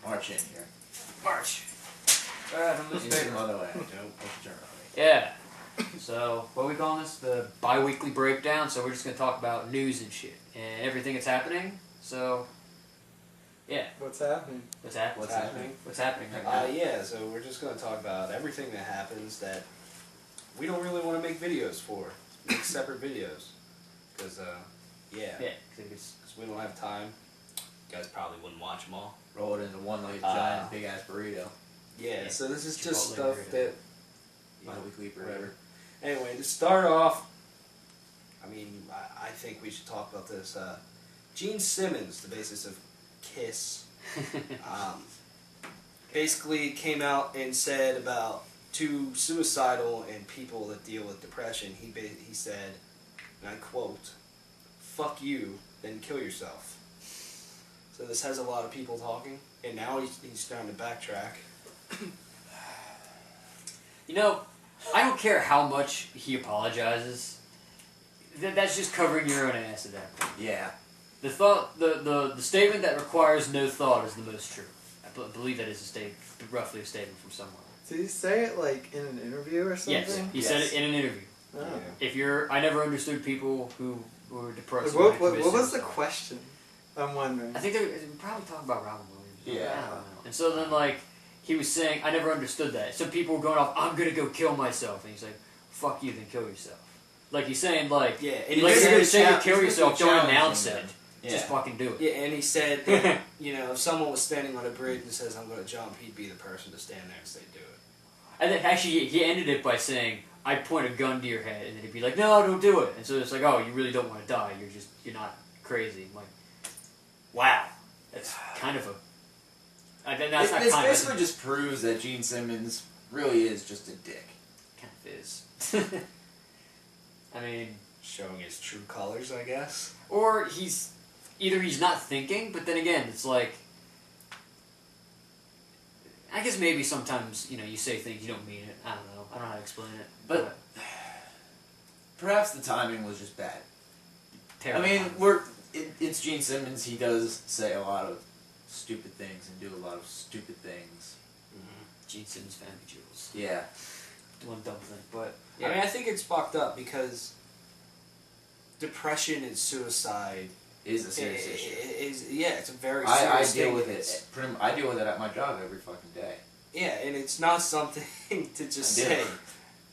March in here. March. Alright, I'm Into the motherland. Germany. Yeah. So, what are we calling this? The bi-weekly breakdown. So we're just going to talk about news and shit. And everything that's happening. So, yeah. What's happening? What's happening? What's happening right now? Yeah, so we're just going to talk about everything that happens that we don't really want to make videos for. Make separate videos. Because, yeah. Yeah, because we don't have time. You guys probably wouldn't watch them all. Roll it into one like giant big ass burrito. Yeah, so this is just Chipotle stuff burrito. that... Bi-weekly burrito. Whatever. Anyway, to start off, I mean, I think we should talk about this. Gene Simmons, the bassist of Kiss, basically came out and said about to suicidal and people that deal with depression, he said, and I quote, "Fuck you, then kill yourself." So this has a lot of people talking, and now he's starting to backtrack. You know, I don't care how much he apologizes. That's just covering your own ass at that point. Yeah. The statement that requires no thought is the most true. I believe that is roughly a statement from someone. Did he say it like in an interview or something? Yes, he said it in an interview. Oh. Yeah. I never understood people who were depressed. What was the question? I'm wondering. I think they were probably talking about Robin Williams. Yeah. I don't know. And so then like he was saying, I never understood that. Some people were going off, I'm gonna go kill myself, and he's like, fuck you, then kill yourself. Like he's saying like, yeah, and like you're gonna say you kill yourself, don't announce it. Yeah. Just fucking do it. Yeah, and he said that, you know, if someone was standing on a bridge and says, I'm going to jump, he'd be the person to stand there and say, do it. And then actually he ended it by saying, I'd point a gun to your head, and then he'd be like, no, don't do it. And so it's like, oh, you really don't want to die, you're not crazy. I'm like, wow. That's kind of a... This basically just proves that Gene Simmons really is just a dick. Kind of is. I mean... Showing his true colors, I guess. Or either he's not thinking, but then again, it's like... I guess maybe sometimes, you know, you say things, you don't mean it. I don't know. I don't know how to explain it. But perhaps the timing was just bad. Terrible. I mean, it's Gene Simmons. He does say a lot of stupid things and do a lot of stupid things. Gene Simmons Family Jewels. Yeah. One dumb thing, but... Yeah. I mean, I think it's fucked up because depression and suicide is a serious issue. It's a very serious thing. I deal with it. I deal with it at my job every fucking day. Yeah, and it's not something to just say,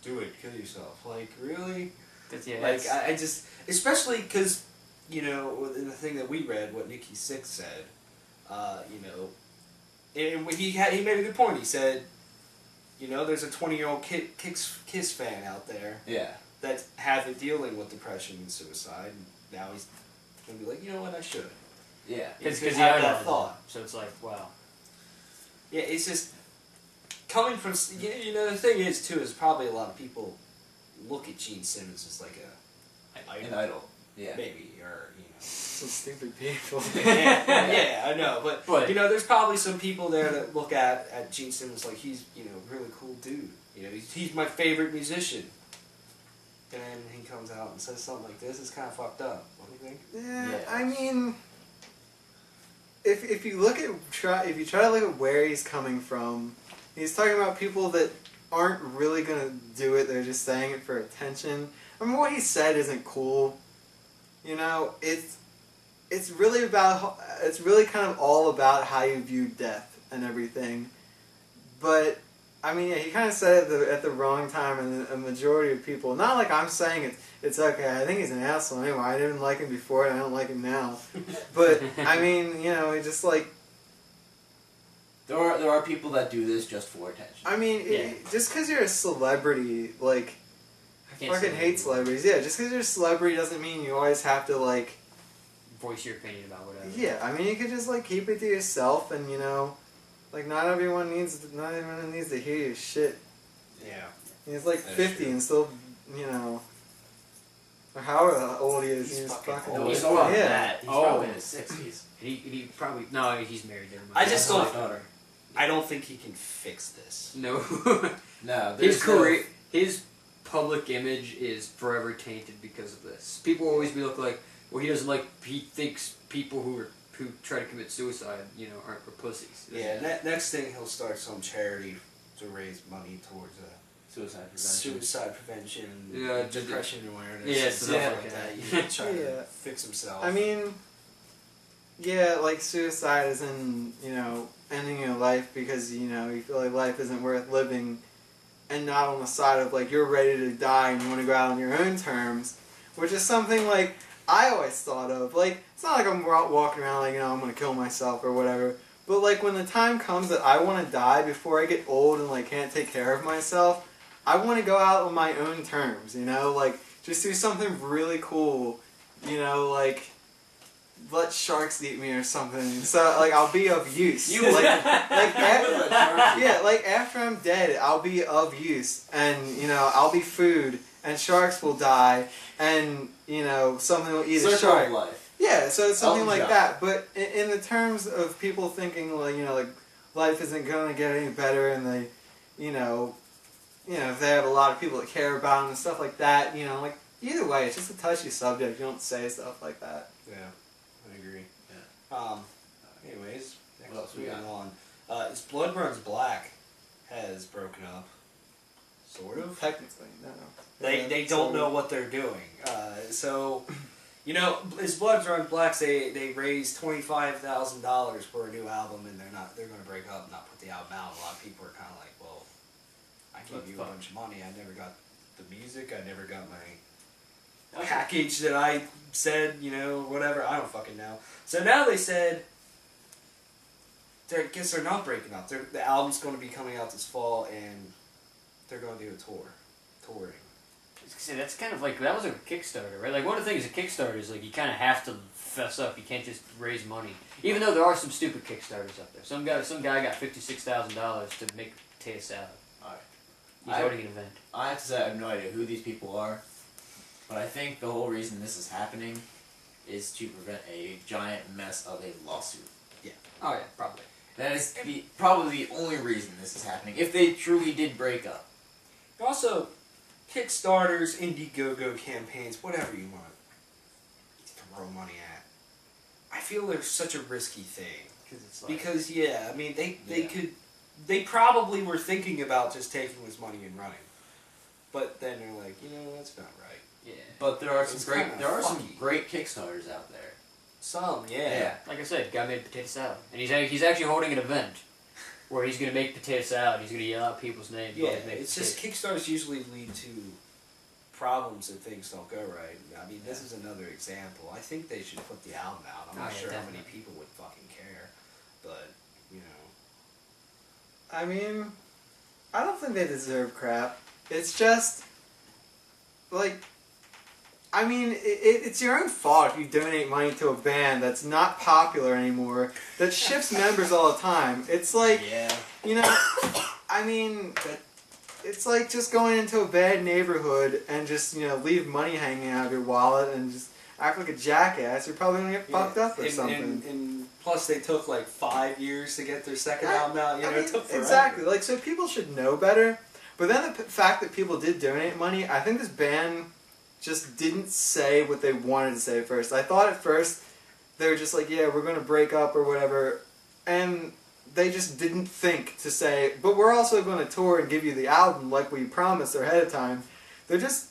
do it, kill yourself. Like, really? Like, I just... Especially because, you know, in the thing that we read, what Nikki Sixx said, you know, and he made a good point. He said, you know, there's a 20-year-old Kiss fan out there that has been dealing with depression and suicide, and now he's going to be like, you know what, I should. Yeah. Because he had had that thought. So it's like, wow. Yeah, it's just coming from... You know, the thing is, too, is probably a lot of people look at Gene Simmons as like an idol. Yeah. Maybe, or, you know... Some stupid people. yeah, I know, but you know, there's probably some people there that look at Gene Simmons like he's, you know, a really cool dude. You know, he's my favorite musician. And he comes out and says something like this. It's kind of fucked up. What do you think? Yeah. I mean, if you look at if you try to look at where he's coming from, he's talking about people that aren't really gonna do it. They're just saying it for attention. I mean, what he said isn't cool. You know, it's really kind of all about how you view death and everything. But I mean, yeah, he kind of said it at the wrong time, and a majority of people, not like I'm saying it's okay, I think he's an asshole anyway, I didn't like him before and I don't like him now. But, I mean, you know, it just like... There are people that do this just for attention. I mean, just because you're a celebrity, like, I fucking hate celebrities. Yeah, just because you're a celebrity doesn't mean you always have to, like... voice your opinion about whatever. Yeah, I mean, you could just, like, keep it to yourself and, you know... Like, not everyone needs to hear your shit. Yeah. He's like 50 and still, you know, or however old he is. He's fucking old. He's older than that. He's probably in his 60s. He probably... No, he's married. I just don't... I don't think he can fix this. No. No. His career... His public image is forever tainted because of this. People always be like, well, he doesn't like... He thinks people who are who try to commit suicide, aren't for pussies. Yeah, next thing he'll start some charity to raise money towards suicide prevention, depression awareness, stuff like that. Try to fix himself. I mean, yeah, like suicide is in, ending your life because, you feel like life isn't worth living, and not on the side of, like, you're ready to die and you want to go out on your own terms, which is something, like, I always thought of. Like, it's not like I'm walking around like, I'm going to kill myself or whatever, but, like, when the time comes that I want to die before I get old and, like, can't take care of myself, I want to go out on my own terms, like, just do something really cool, like, let sharks eat me or something, so, like, I'll be of use. Like after I'm dead, I'll be of use, and, I'll be food, and sharks will die, and, something will eat a shark. Circle of life. Yeah, so it's something like that, but in the terms of people thinking, like, like, life isn't going to get any better, and they, if they have a lot of people that care about them and stuff like that, like, either way, it's just a touchy subject. You don't say stuff like that. Yeah, I agree. Yeah. Anyways, what else we got? On. It's Blood Runs Black has broken up. Sort of. Technically, no. They don't know what they're doing. So, it's Blood Runs Black. They raised $25,000 for a new album, and they're going to break up and not put the album out. A lot of people are kind of like, well, I gave you a bunch of money. I never got the music. I never got my package that I said, whatever. I don't fucking know. So now they said, I guess they're not breaking up. The album's going to be coming out this fall, and they're going to do a touring. That's kind of like, that was a Kickstarter, right? Like, one of the things a Kickstarter is, like, you kind of have to fess up. You can't just raise money. Even though there are some stupid Kickstarters up there. Some guy got $56,000 to make potato salad. Alright. He's holding an event. I have to say I have no idea who these people are, but I think the whole reason this is happening is to prevent a giant mess of a lawsuit. Yeah. Oh, yeah, probably. That is probably the only reason this is happening, if they truly did break up. Also, Kickstarters, Indiegogo campaigns, whatever you want to throw money at. I feel they're such a risky thing. Because, I mean, they probably were thinking about just taking this money and running. But then they're like, that's not right. Yeah. But there are some great Kickstarters out there. Some, yeah. Like I said, guy made potato salad. And he's actually holding an event where he's going to make potato salad. He's going to yell out people's names. Yeah, it's just Kickstarters usually lead to problems if things don't go right. I mean, this is another example. I think they should put the album out. I'm not sure how many people would fucking care. But, I mean, I don't think they deserve crap. It's just, like, I mean, it's your own fault if you donate money to a band that's not popular anymore, that shifts members all the time. It's like, I mean, it's like just going into a bad neighborhood and just, leave money hanging out of your wallet and just act like a jackass. You're probably going to get fucked up or something. And plus they took like 5 years to get their second album out. It took forever. Exactly. Like, so people should know better. But then the fact that people did donate money, I think this band just didn't say what they wanted to say at first. I thought at first they were just like, yeah, we're going to break up or whatever, and they just didn't think to say, but we're also going to tour and give you the album like we promised ahead of time. They're just,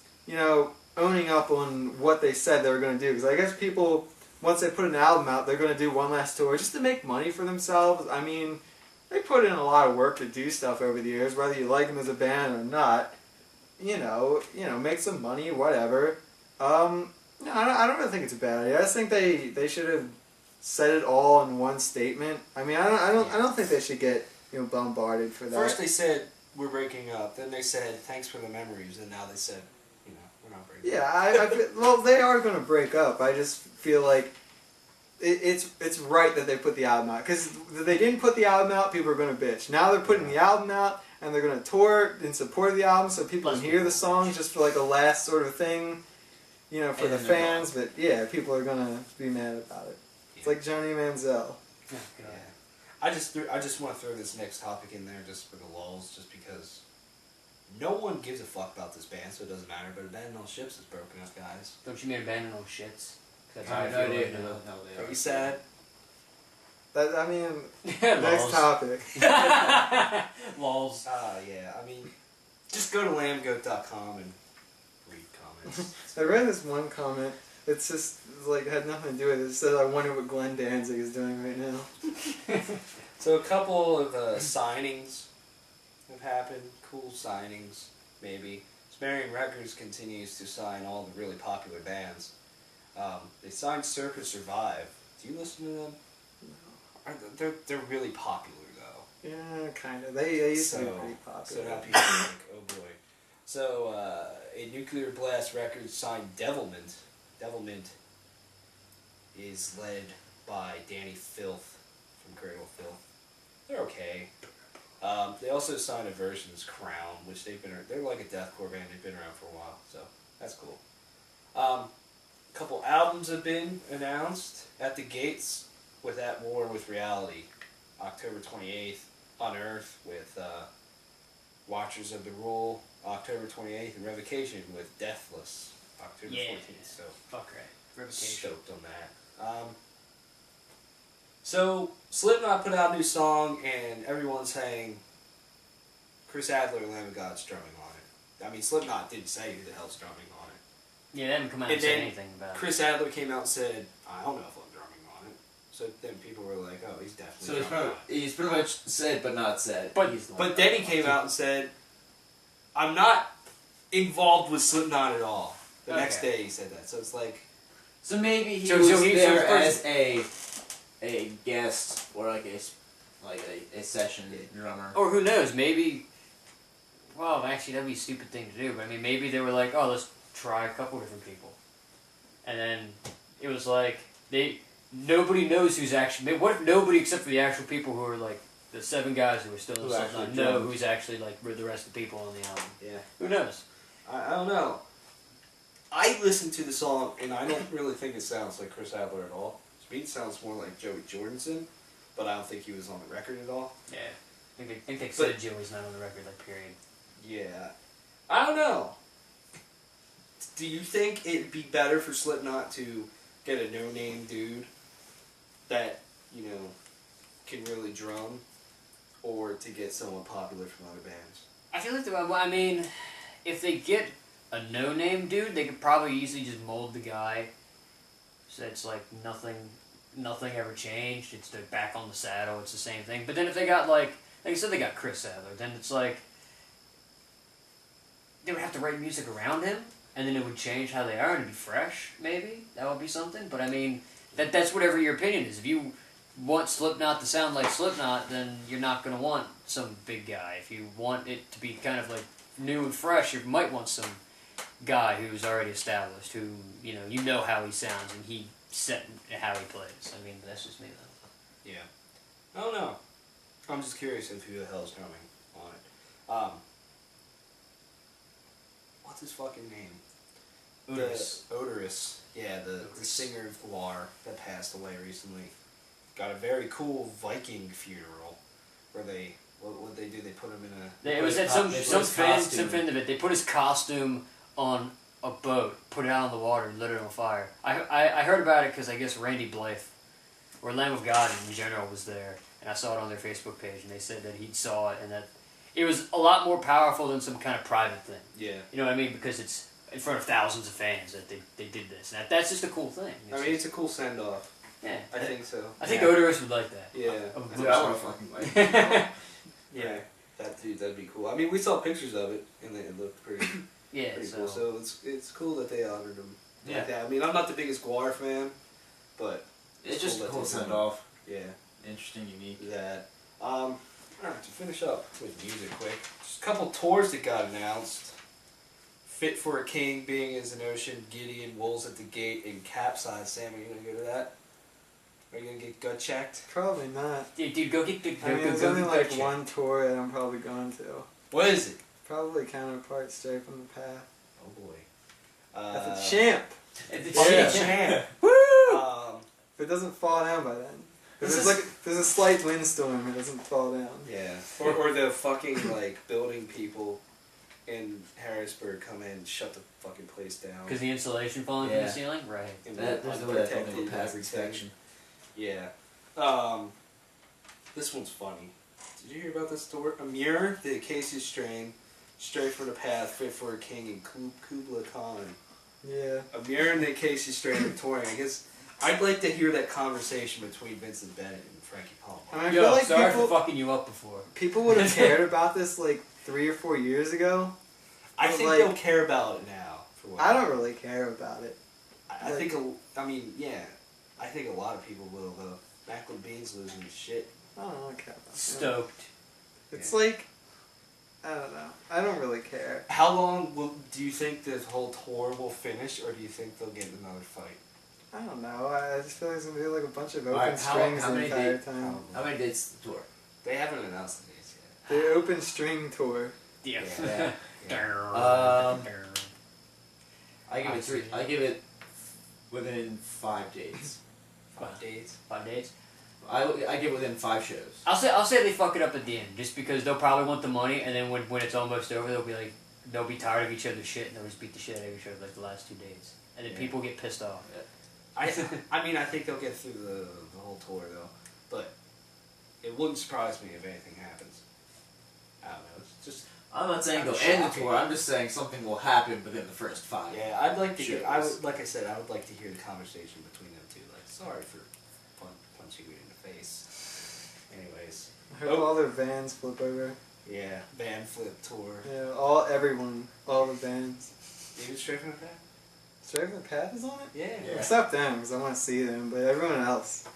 owning up on what they said they were going to do. Because I guess people, once they put an album out, they're going to do one last tour just to make money for themselves. I mean, they put in a lot of work to do stuff over the years, whether you like them as a band or not. Make some money, whatever. No, I don't really think it's a bad idea. I just think they should have said it all in one statement. I mean, I don't think they should get bombarded for that. First they said we're breaking up. Then they said thanks for the memories, and now they said we're not breaking up. Yeah, well, they are going to break up. I just feel like it's right that they put the album out, because if they didn't put the album out, people are going to bitch. Now they're putting the album out. And they're going to tour in support of the album so people can hear the songs just for like a last sort of thing, for the fans. But yeah, people are going to be mad about it. It's like Johnny Manziel. Yeah. I just want to throw this next topic in there just for the lulz, just because no one gives a fuck about this band, so it doesn't matter. But Abandoned Ships is broken up, guys. Don't you mean Abandoned Shits? I have no idea who the hell they are. Very sad. That I mean, next Lols. topic. Lols. Yeah. I mean, just go to lambgoat.com and read comments. I read this one comment. It's just like had nothing to do with it. It said, "I wonder what Glenn Danzig is doing right now." So a couple of signings have happened. Cool signings, maybe. Sumerian Records continues to sign all the really popular bands. They signed Circa Survive. Do you listen to them? No. They're really popular though. Yeah, kind of. They used to be pretty So popular. now people are like, oh boy. So a Nuclear Blast Records signed Devilment. Devilment is led by Danny Filth from Cradle of Filth. They're okay. They also signed a Version's Crown, which they're like a deathcore band. They've been around for a while, so that's cool. A couple albums have been announced at the gates with At War with Reality. October 28th, Unearth with Watchers of the Rule. October 28th, and Revocation with Deathless. October 14th, so fuck right. Revocation. stoked on that. So Slipknot put out a new song, and everyone's saying Chris Adler and Lamb of God's drumming on it. I mean, Slipknot didn't say who the hell's drumming on it. Yeah, they haven't come out and And said then anything about Chris Adler came out and said, I don't know if I'm drumming on it. So then people were like, oh, he's So definitely he's drumming pretty, on it. he's pretty much said but not said. But, He's the one but then he drumming came on it. out and said, I'm not involved with Slipknot at all. The next Okay. day he said that. So it's like, So maybe he So was he- there so as a guest or like a session drummer. Or who knows, maybe... Well, actually, that'd be a stupid thing to do, but I mean, maybe they were like, oh, let's try a couple different people. And then it was like, nobody knows who's actually... What if nobody except for the actual people who are like, the 7 guys who are still in Who Slipknot actually know drummed. who's actually like the rest of the people on the album? yeah. Who knows? I don't know. I listened to the song, and I don't really think it sounds like Chris Adler at all. To me, it sounds more like Joey Jordison, but I don't think he was on the record at all. Yeah. I think they said Joey's not on the record, like, period. Yeah. I don't know. Do you think it'd be better for Slipknot to get a no-name dude that, you know, can really drum, or to get someone popular from other bands? I feel like, I mean, if they get a no-name dude, they could probably easily just mold the guy so it's like nothing ever changed. It's they're back on the saddle. It's the same thing. But then if they got like I said, they got Chris Adler, then it's like they would have to write music around him, and then it would change how they are, and it'd be fresh. Maybe that would be something. But I mean, that's whatever your opinion is. If you want Slipknot to sound like Slipknot, then you're not going to want some big guy. If you want it to be kind of like new and fresh, you might want some guy who's already established, who you know how he sounds and he set how he plays. I mean, that's just me though. Yeah. I don't know. I'm just curious of who the hell's drumming on it. What's his fucking name? Odorous. Odorous. Yeah, the singer of Gwar that passed away recently. Got a very cool Viking funeral where they what they do? They put him in a. It was at some fan of it. They put his costume on a boat, put it out on the water, and lit it on fire. I heard about it because I guess Randy Blythe, or Lamb of God in general, was there, and I saw it on their Facebook page, and they said that he saw it and that it was a lot more powerful than some kind of private thing. Yeah. You know what I mean? Because it's in front of thousands of fans that they did this. And that's just a cool thing. It's a cool send off. Yeah. I think so. I think Odorous would like that. Yeah. Dude, I want to fucking like. Yeah. That'd be cool. I mean, we saw pictures of it, and it looked pretty. Yeah. Pretty cool. So it's cool that they honored him. Yeah. Like that. I mean, I'm not the biggest Gwar fan, but It's just a that cool they did send it. off. Yeah. Interesting, unique. That. Alright, to finish up with music quick, just a couple tours that got announced. Fit for a King, Being as an Ocean, Gideon, Wolves at the Gate, and Capsize. Sam, are you gonna go to that? Are you gonna get gut checked? Probably not. Dude, go get the. I mean, there's only like one tour that I'm probably going to. What is it? Probably Counterpart, Straight from the Path. Oh boy. That's a champ. It's Yeah. Champ. Woo! Um, If it doesn't fall down by then. This There's a slight windstorm, it doesn't fall down. yeah. Or the fucking like building people in Harrisburg come in and shut the fucking place down. Because the insulation falling from Yeah. the ceiling? Right. And There's no way that's only unprotected a pass everything. inspection. Yeah. This one's funny. Did you hear about this story? Amir, the acacia strain, straight from the path, fit for a king in Kubla Khan. Yeah. Amir and the acacia strain are touring. I guess I'd like to hear that conversation between Vincent Bennett and Frankie Palmer. I mean, I feel like sorry for fucking you up before. People would have cared about this like 3 or 4 years ago. I think like, they'll care about it now. I don't really care about it. I think a lot of people will, though. Macklin Bean's losing his shit. I don't care about it. Stoked. It's like, I don't know. I don't really care. How long do you think this whole tour will finish, or do you think they'll get another fight? I don't know. I just feel like it's going to be like a bunch of open strings the entire time. How many dates is the tour? They haven't announced the dates yet. The open string tour. Yeah. I give it 3. I give it within 5 days. 5 days. 5 days. I give it within 5 shows. I'll say they fuck it up at the end, just because they'll probably want the money, and then when it's almost over, they'll be tired of each other's shit, and they'll just beat the shit out of each other like the last 2 days, and then people get pissed off. Yeah. I think they'll get through the whole tour though, but it wouldn't surprise me if anything happens. I don't know. It's just. I'm not saying they'll end the tour. I'm just saying something will happen within the first 5. Yeah, I'd like to. Shows. Like I said, I would like to hear the conversation between them two. Like, sorry for punching you in the face. Anyways, I hope all their vans flip over. Yeah, van flip tour. Yeah, everyone, all the bands. Even Straight from the Path? Straight from the Path is on it? Yeah. Except them, because I want to see them, but everyone else.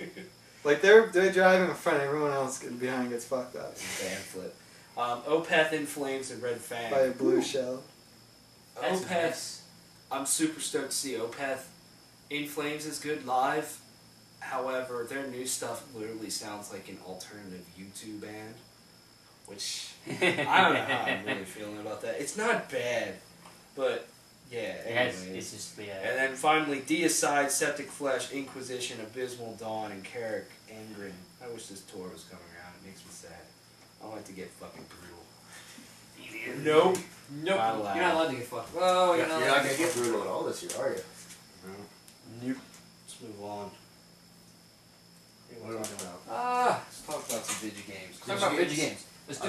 Like, they're driving in front, everyone else behind gets fucked up. Van flip. Opeth in Flames and Red Fang. By a blue shell. That's Opeth, nice. I'm super stoked to see Opeth. In Flames is good live. However, their new stuff literally sounds like an alternative U2 band. Which, I don't know how I'm really feeling about that. It's not bad, but yeah, anyways. It's just, yeah. And then finally, Deicide, Septic Flesh, Inquisition, Abysmal Dawn, and Carrick Angren. I wish this tour was coming around. It makes me sad. I like to get fucking brutal. Nope. Not allowed. You're not allowed to get fucked. Well, you're not You're allowed not to going to get brutal at all this year, are you? Nope. Let's move on. What are we talking about? Let's talk about some video games. Let's talk about video games. Let's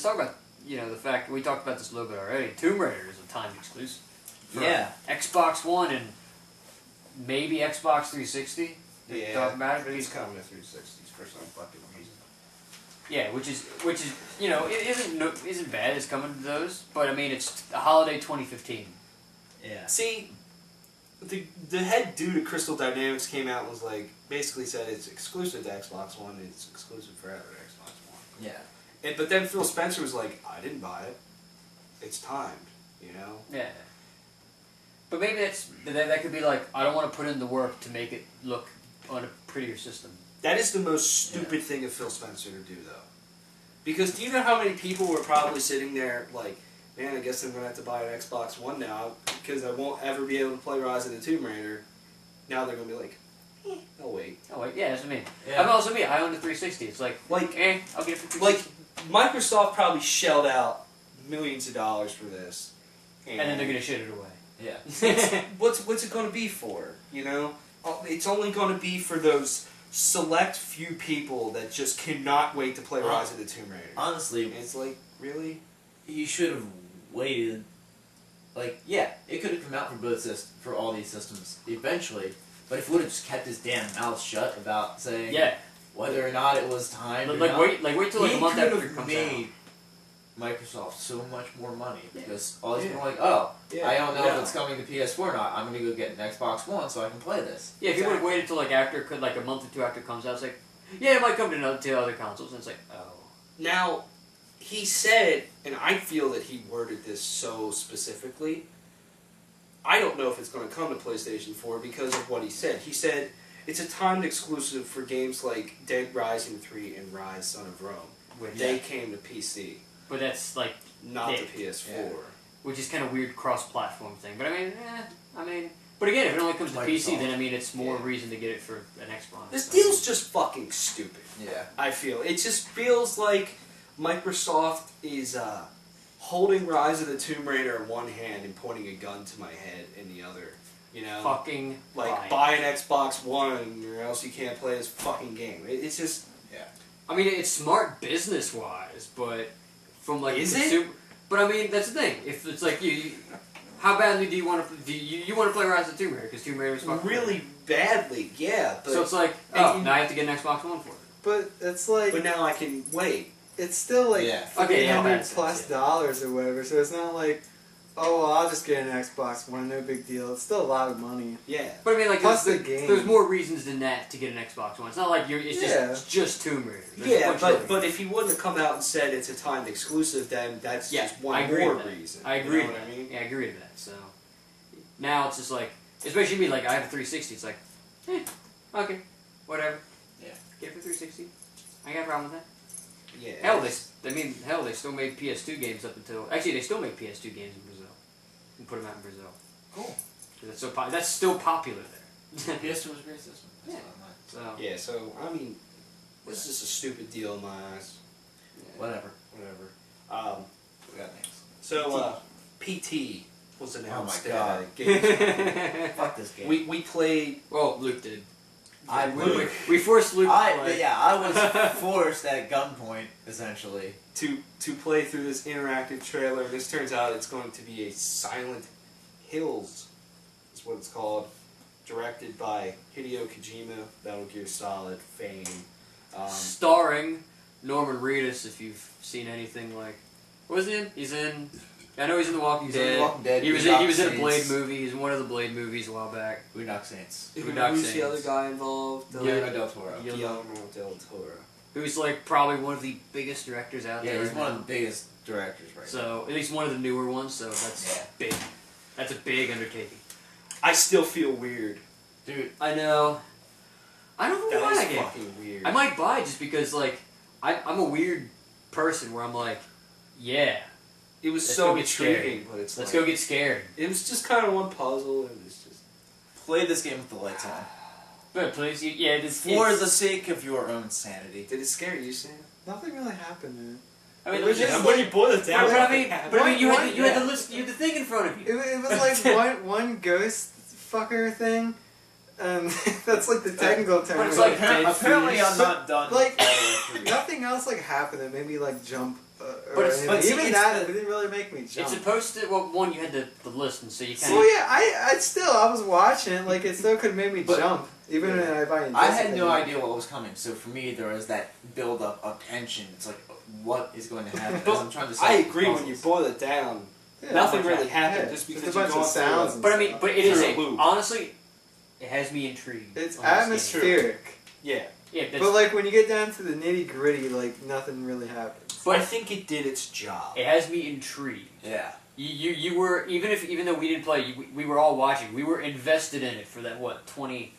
talk about, the fact, we talked about this a little bit already. Tomb Raider is a timed exclusive. For Xbox One and maybe Xbox 360. Yeah. Talk about it. But it's coming to 360s for some fucking reason. Yeah, which is it isn't bad. It's coming to those, but I mean it's the holiday 2015. Yeah. See, the head dude at Crystal Dynamics came out and was like, basically said it's exclusive to Xbox One. And it's exclusive forever to Xbox One. Yeah. But then Phil Spencer was like, I didn't buy it. It's timed, Yeah. But maybe that could be like, I don't want to put in the work to make it look on a prettier system. That is the most stupid thing of Phil Spencer to do, though. Because do you know how many people were probably sitting there like, man, I guess I'm going to have to buy an Xbox One now because I won't ever be able to play Rise of the Tomb Raider. Now they're going to be like, I'll wait. Yeah, that's what I mean. Yeah. I'm also me. I own the 360. It's like I'll get it for 360. Like, Microsoft probably shelled out millions of dollars for this. And then they're going to shit it away. Yeah. What's it going to be for, It's only going to be for those select few people that just cannot wait to play Rise of the Tomb Raider. Honestly, It's like, really? you should have waited. Like, yeah, it could have come out for all these systems eventually, but if he would have just kept his damn mouth shut about saying whether or not it was time, wait till like a month after it comes made out. Microsoft so much more money because all these people are like, I don't know if it's coming to PS4 or not. I'm gonna go get an Xbox One so I can play this. Yeah, if you would have waited till like a month or two after it comes out, it's like, yeah, it might come to other consoles, and it's like, oh. Now, he said, and I feel that he worded this so specifically, I don't know if it's going to come to PlayStation 4 because of what he said. He said, it's a timed exclusive for games like Dead Rising 3 and Rise Son of Rome. They came to PC. But that's like not the PS4. Yeah. Which is kind of weird cross-platform thing. But but again, if it only comes to PC, then it's more reason to get it for an Xbox. This deal's just fucking stupid. Yeah. I feel. It just feels like Microsoft is holding Rise of the Tomb Raider in one hand and pointing a gun to my head in the other. Fucking like, buy an Xbox One or else you can't play this fucking game. It's just... Yeah. I mean, it's smart business-wise, but from like Is it? But I mean, that's the thing. If it's like you how badly do you want to? Do you want to play Rise of the Tomb Raider? Because Tomb Raider was fucking really badly, yeah. But so it's like, oh, now I have to get an Xbox One for it. But it's like, but now I can wait. it's still like $300 plus dollars or whatever. So it's not like, oh, well, I'll just get an Xbox One, no big deal. It's still a lot of money. Yeah. But I mean, like, plus the game. There's more reasons than that to get an Xbox One. It's not like it's just Tomb Raider. There's but if he wouldn't have come out and said it's a timed exclusive, then that's just one more reason. I agree. You know what I mean? Yeah, I agree with that. So now it's just like, especially me, like I have a 360. It's like, okay, whatever. Yeah. Get it for 360. I ain't got a problem with that. Yeah. Hell, they still made PS2 games up until... Actually, they still make PS2 games in Brazil. And put them out in Brazil. Cool. That's still popular there. PS2 was a great system. Yeah. So, I mean, this is just a stupid deal in my eyes. Yeah. Whatever. We got names. So, PT was announced. Oh my god. Fuck this game. We played... Well, Luke did. We forced Luke to play. Yeah, I was forced at gunpoint, essentially. To play through this interactive trailer. This turns out it's going to be a Silent Hills, is what it's called. Directed by Hideo Kojima, Metal Gear Solid fame. Starring Norman Reedus, if you've seen anything like... What was he in? He's in... I know he's in The Walking Dead. He was in a Blade movie. He's in one of the Blade movies a while back. Boondock Saints. Who's the other guy involved? Guillermo del Toro. Guillermo del Toro. Who's like probably one of the biggest directors out there. Yeah, he's one of the biggest directors right now. So, at least one of the newer ones, so that's big. That's a big undertaking. I still feel weird. Dude. I know. I don't know why I get fucking weird. I might buy it just because, like, I'm a weird person where I'm like, yeah. It was so intriguing, but it's Let's go get scared. It was just kind of one puzzle, and it's just... Play this game with the lights on. But please, for the sake of your own sanity. Did it scare you, Sam? Nothing really happened in it. I mean, it was just when you boil it down. But I mean, you had the list, you had the thing in front of you. It was like one ghost fucker thing, and that's like the technical term. But it's like apparently I'm not done. Like nothing else like happened that made me like jump. But even that it didn't really make me jump. It's supposed to. Well, one, you had the list, and so you kind of. Well, yeah, I was watching it. Like it still could make me jump, even if I had no idea what was coming. So for me, there was that build up of tension. It's like, what is going to happen? As I'm trying to. I agree. When you boil it down, nothing really happened. Just because it's a bunch of sounds. But I mean, but it is honestly, it has me intrigued. It's atmospheric. Yeah. Yeah, but like when you get down to the nitty gritty, like nothing really happens. But I think it did its job. It has me intrigued. Yeah. You were even though we didn't play, we were all watching. We were invested in it for that 20,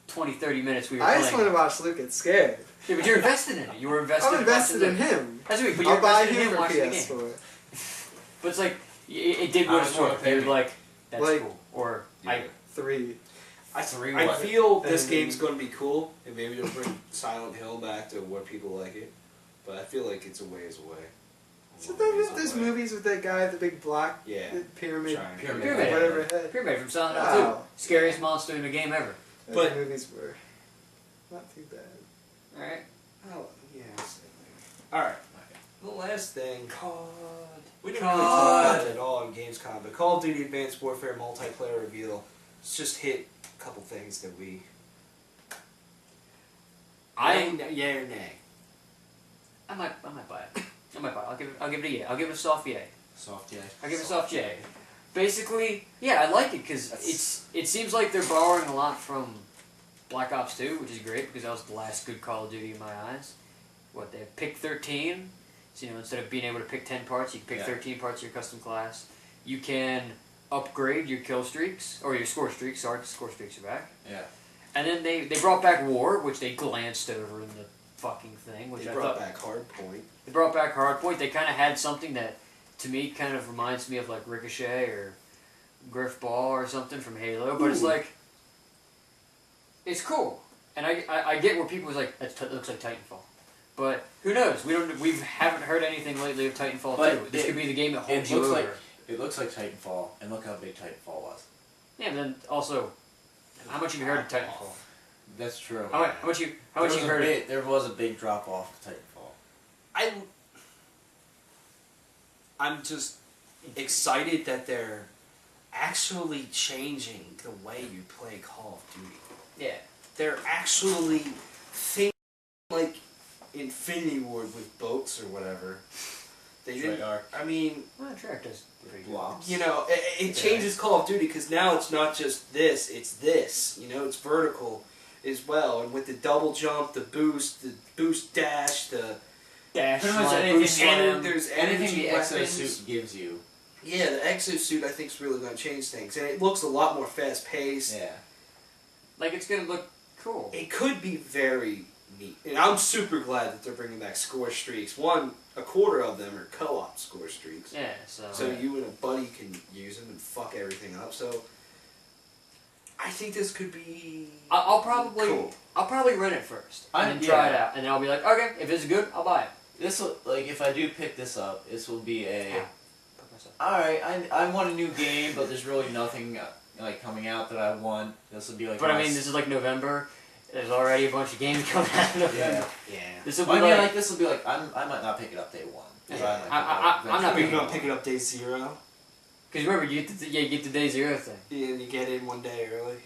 30 minutes we were playing. I just want to watch Luke get scared. Yeah, but you're invested in it. You were invested. I'm invested in him. That's what I mean, but you're invested in him watching the game. But it's like it did what it's worth. You're like, that's cool. Or I 3. I feel this game's going to be cool, and maybe it'll bring Silent Hill back to where people like it. But I feel like it's a ways away. So there's movies with that guy, the big black pyramid, whatever head. Pyramid from Silent Hill 2. Scariest monster in the game ever. But movies were not too bad. Alright. Oh, yeah. Alright. The last thing. We didn't really talk about it at all in Gamescom, but Call of Duty Advanced Warfare multiplayer reveal. It's just hit a couple things that we... Yay or nay? I might buy it. I might buy it. I'll give it a yay. I'll give it a soft yay. Soft yay. I'll give it a soft yay. Basically, yeah, I like it because it seems like they're borrowing a lot from Black Ops 2, which is great because that was the last good Call of Duty in my eyes. What, they have pick 13, so instead of being able to pick 10 parts, you can pick 13 parts of your custom class. You can upgrade your kill streaks, or your score streaks, score streaks are back. Yeah. And then they brought back War, which they glanced over in the fucking thing. Which they brought back Hardpoint. They brought back Hardpoint. They kind of had something that, to me, kind of reminds me of like Ricochet or Griff Ball or something from Halo. But it's like, it's cool. And I get where people was like, that looks like Titanfall. But who knows? We haven't heard anything lately of Titanfall 2. This could be the game that holds you over. It looks like Titanfall, and look how big Titanfall was. Yeah, but then also, how much have you heard of Titanfall? That's true. How much you heard? There was a big drop off of Titanfall. I'm just excited that they're actually changing the way you play Call of Duty. Yeah. They're actually thinking like Infinity Ward with boats or whatever. They didn't. I mean, Treyarch does pretty blocks. You know, it changes Call of Duty because now it's not just this; it's this. You know, it's vertical as well, and with the double jump, the boost dash, the dash, pretty much anything. There's anything the weapons. exosuit gives you. Yeah, the exosuit I think is really going to change things, and it looks a lot more fast paced. Yeah, like it's going to look cool. It could be very neat, and I'm super glad that they're bringing back score streaks. A quarter of them are co-op score streaks. Yeah, so you and a buddy can use them and fuck everything up. So I think this could be. I'll probably cool. I'll probably rent it first and then try it out, and then I'll be like, okay, if it's good, I'll buy it. This will, like, if I do pick this up, this will be alright, I want a new game, but there's really nothing like coming out that I want. This will be like. But I mean, this is like November. There's already a bunch of games coming out in November. Yeah. This will be this will be like I might not pick it up day one. Yeah. I'm not picking up day 0. Because remember, you get the day 0 thing. Yeah, and you get in one day early.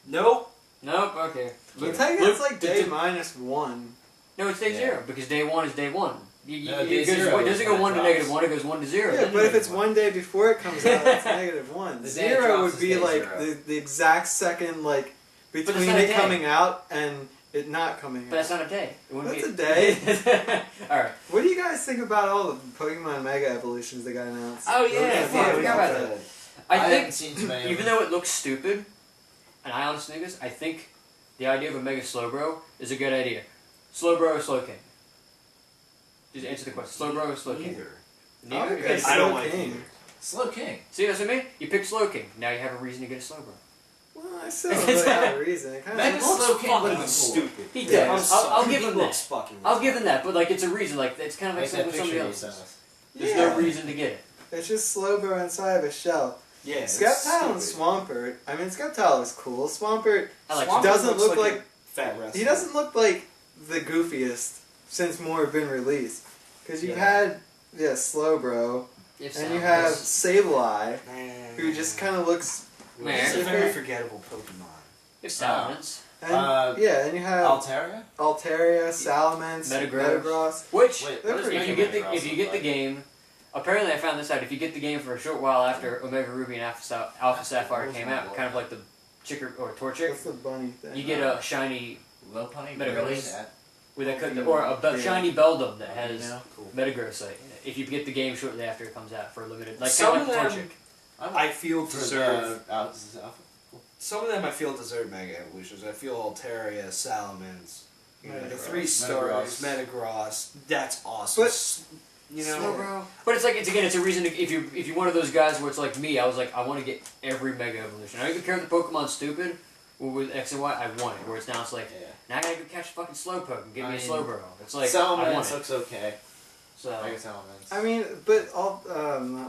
Nope. Okay. It's like day -1. No, it's day 0 because day 1 is day 1. Day 0 it doesn't go 1 to -1, it goes 1 to 0. Yeah, but if it's one day before it comes out, it's -1. 0 would be like the exact second like between it coming out and it not coming out. But that's not a day. That's a day. Alright. What do you guys think about all the Pokemon Mega Evolutions that got announced? Oh yeah, I forgot about that. I haven't seen too many. Even though it looks stupid, and I honestly think this, I think the idea of a Mega Slowbro is a good idea. Slowbro or Slowking? Just answer the question. Slowbro or Slowking? Neither. Because I don't like either. Slowking. See, that's what I mean? You pick Slowking. Now you have a reason to get a Slowbro. Well, I still don't really have a reason. It kind of looks fucking stupid. He does. I'll give him that. Fucking I'll give him that, but like it's a reason. Like it's kind of like something with somebody else. There's no reason to get it. It's just Slowbro inside of a shell. Yeah. Sceptile and Swampert. I mean, Sceptile is cool. Swampert Swampert doesn't look like fat wrestler. He doesn't look like the goofiest since more have been released. Because you've had Slowbro, and you have Sableye, who just kind of looks. It's a very forgettable Pokemon. It's Salamence. And you have Altaria, Salamence, Metagross. Which, if you get the game, apparently I found this out. If you get the game for a short while after Omega Ruby and Alpha Sapphire came out, kind of like the Chick or Torchic, what's the bunny thing? you get a shiny Metagross with or a shiny Beldum that has Metagross in it. If you get the game shortly after it comes out for a limited, like kind of like Torchic. I feel deserve. Some of them I feel deserve Mega Evolutions. I feel Altaria, Salamence, the 3 stars, Metagross. That's awesome. But but it's like it's a reason to, if you're one of those guys where it's like me, I was like I want to get every Mega Evolution. I don't even care if the Pokemon's stupid. With X and Y, I want it. Where it's now it's like now I gotta go catch a fucking Slowpoke and give me a Slowbro. It's like Salamence looks okay. So Mega Salamence. I mean, but not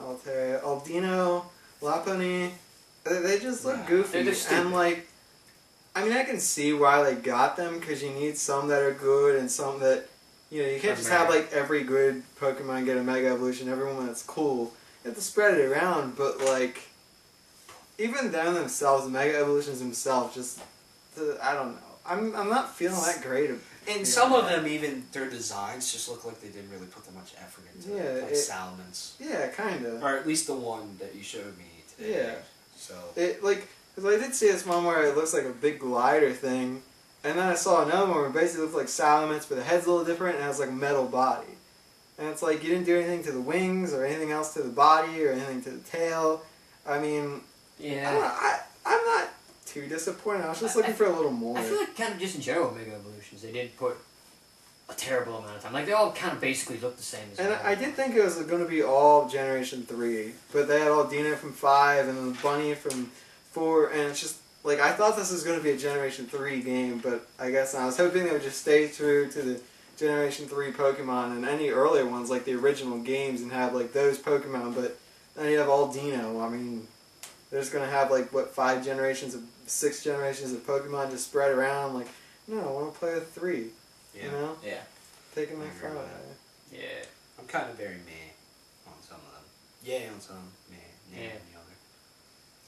Altaria, Aldino, Lopunny, they just look goofy. And like, I mean, I can see why they got them because you need some that are good and some that you can't just have like every good Pokemon get a Mega Evolution, everyone that's cool. You have to spread it around, but like, even them themselves, the Mega Evolutions themselves, I don't know. I'm not feeling that great. And some of them, even their designs just look like they didn't really put that much effort into it. Like Salamence. Yeah, kind of. Or at least the one that you showed me today. Yeah. So. Because I did see this one where it looks like a big glider thing, and then I saw another one where it basically looks like Salamence, but the head's a little different and it has like a metal body. And it's like you didn't do anything to the wings or anything else to the body or anything to the tail. I mean, I'm not too disappointed. I was just looking for a little more. I feel like kind of just in general Mega Evolutions, they didn't put a terrible amount of time. Like they all kind of basically look the same as And I did think it was going to be all Generation 3, but they had Aldina from 5 and then Bunny from 4, and it's just like I thought this was going to be a Generation 3 game, but I guess not. I was hoping they would just stay true to the Generation 3 Pokemon and any earlier ones like the original games and have like those Pokemon, but then you have Aldino. I mean, they're just going to have like 5 generations of 6 generations of Pokemon just spread around. I'm like, no, I want to play with 3. Yeah. You know? Yeah. Taking my fun. Yeah. I'm kind of very meh on some of them. Yeah, on some. Meh. Yeah. On the other.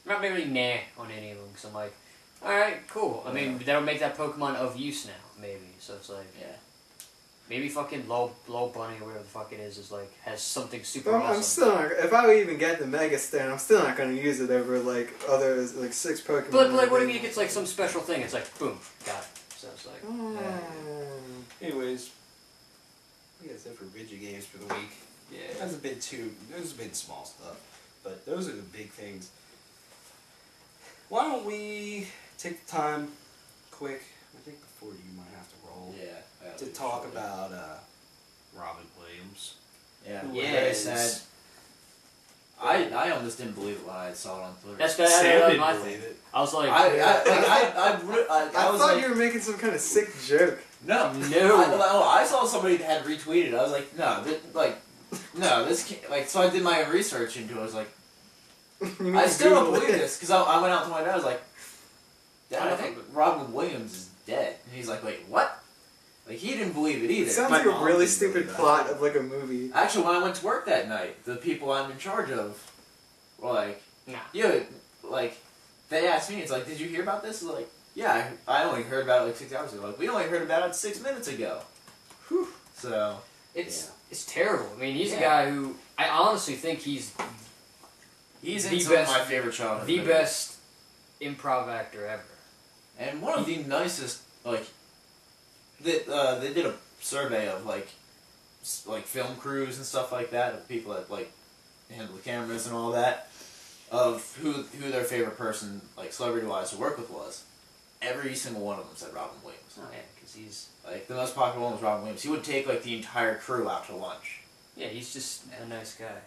I'm not really nah on any of them, because I'm like, alright, cool. I mean, that'll make that Pokemon of use now, maybe. So it's like, maybe fucking low bunny or whatever the fuck it is like, has something super awesome. I'm still not, if I would even get the Mega Stand, I'm still not going to use it over, like, other, like, 6 Pokemon. But, like, what if it gets, like, some special thing? It's like, boom, got it. So it's like, Anyways, I guess that's for video games for the week. Yeah. That's a bit small stuff, but those are the big things. Why don't we take the time, quick, I think before you might have to roll, to talk about Robin Williams. Yeah, yeah, very sad. I almost didn't believe it when I saw it on Twitter. That's bad. Sam didn't believe it. I was like, I was thought like, you were making some kind of sick joke. No. I saw somebody that had retweeted. I was like, no, this can't, like. So I did my research into it. I was like, I still don't believe this because I went out to my dad. I was like, Dad, I think Robin Williams is dead. And he's like, wait, what? Like he didn't believe it either. It sounds like a really stupid plot of like a movie. Actually, when I went to work that night, the people I'm in charge of were like, like they asked me, it's like, did you hear about this? Like, yeah, I only heard about it like 6 hours ago. Like, we only heard about it 6 minutes ago. Whew. So it's terrible. I mean, he's a guy who I honestly think he's in some of my favorite childhood movies. Best improv actor ever, and one of the nicest. Like, they did a survey of like film crews and stuff like that, of people that like handle the cameras and all that, of who their favorite person, like celebrity-wise, to work with was. Every single one of them said Robin Williams. Oh yeah, because he's like the most popular one was Robin Williams. He would take like the entire crew out to lunch. Yeah, he's just a nice guy.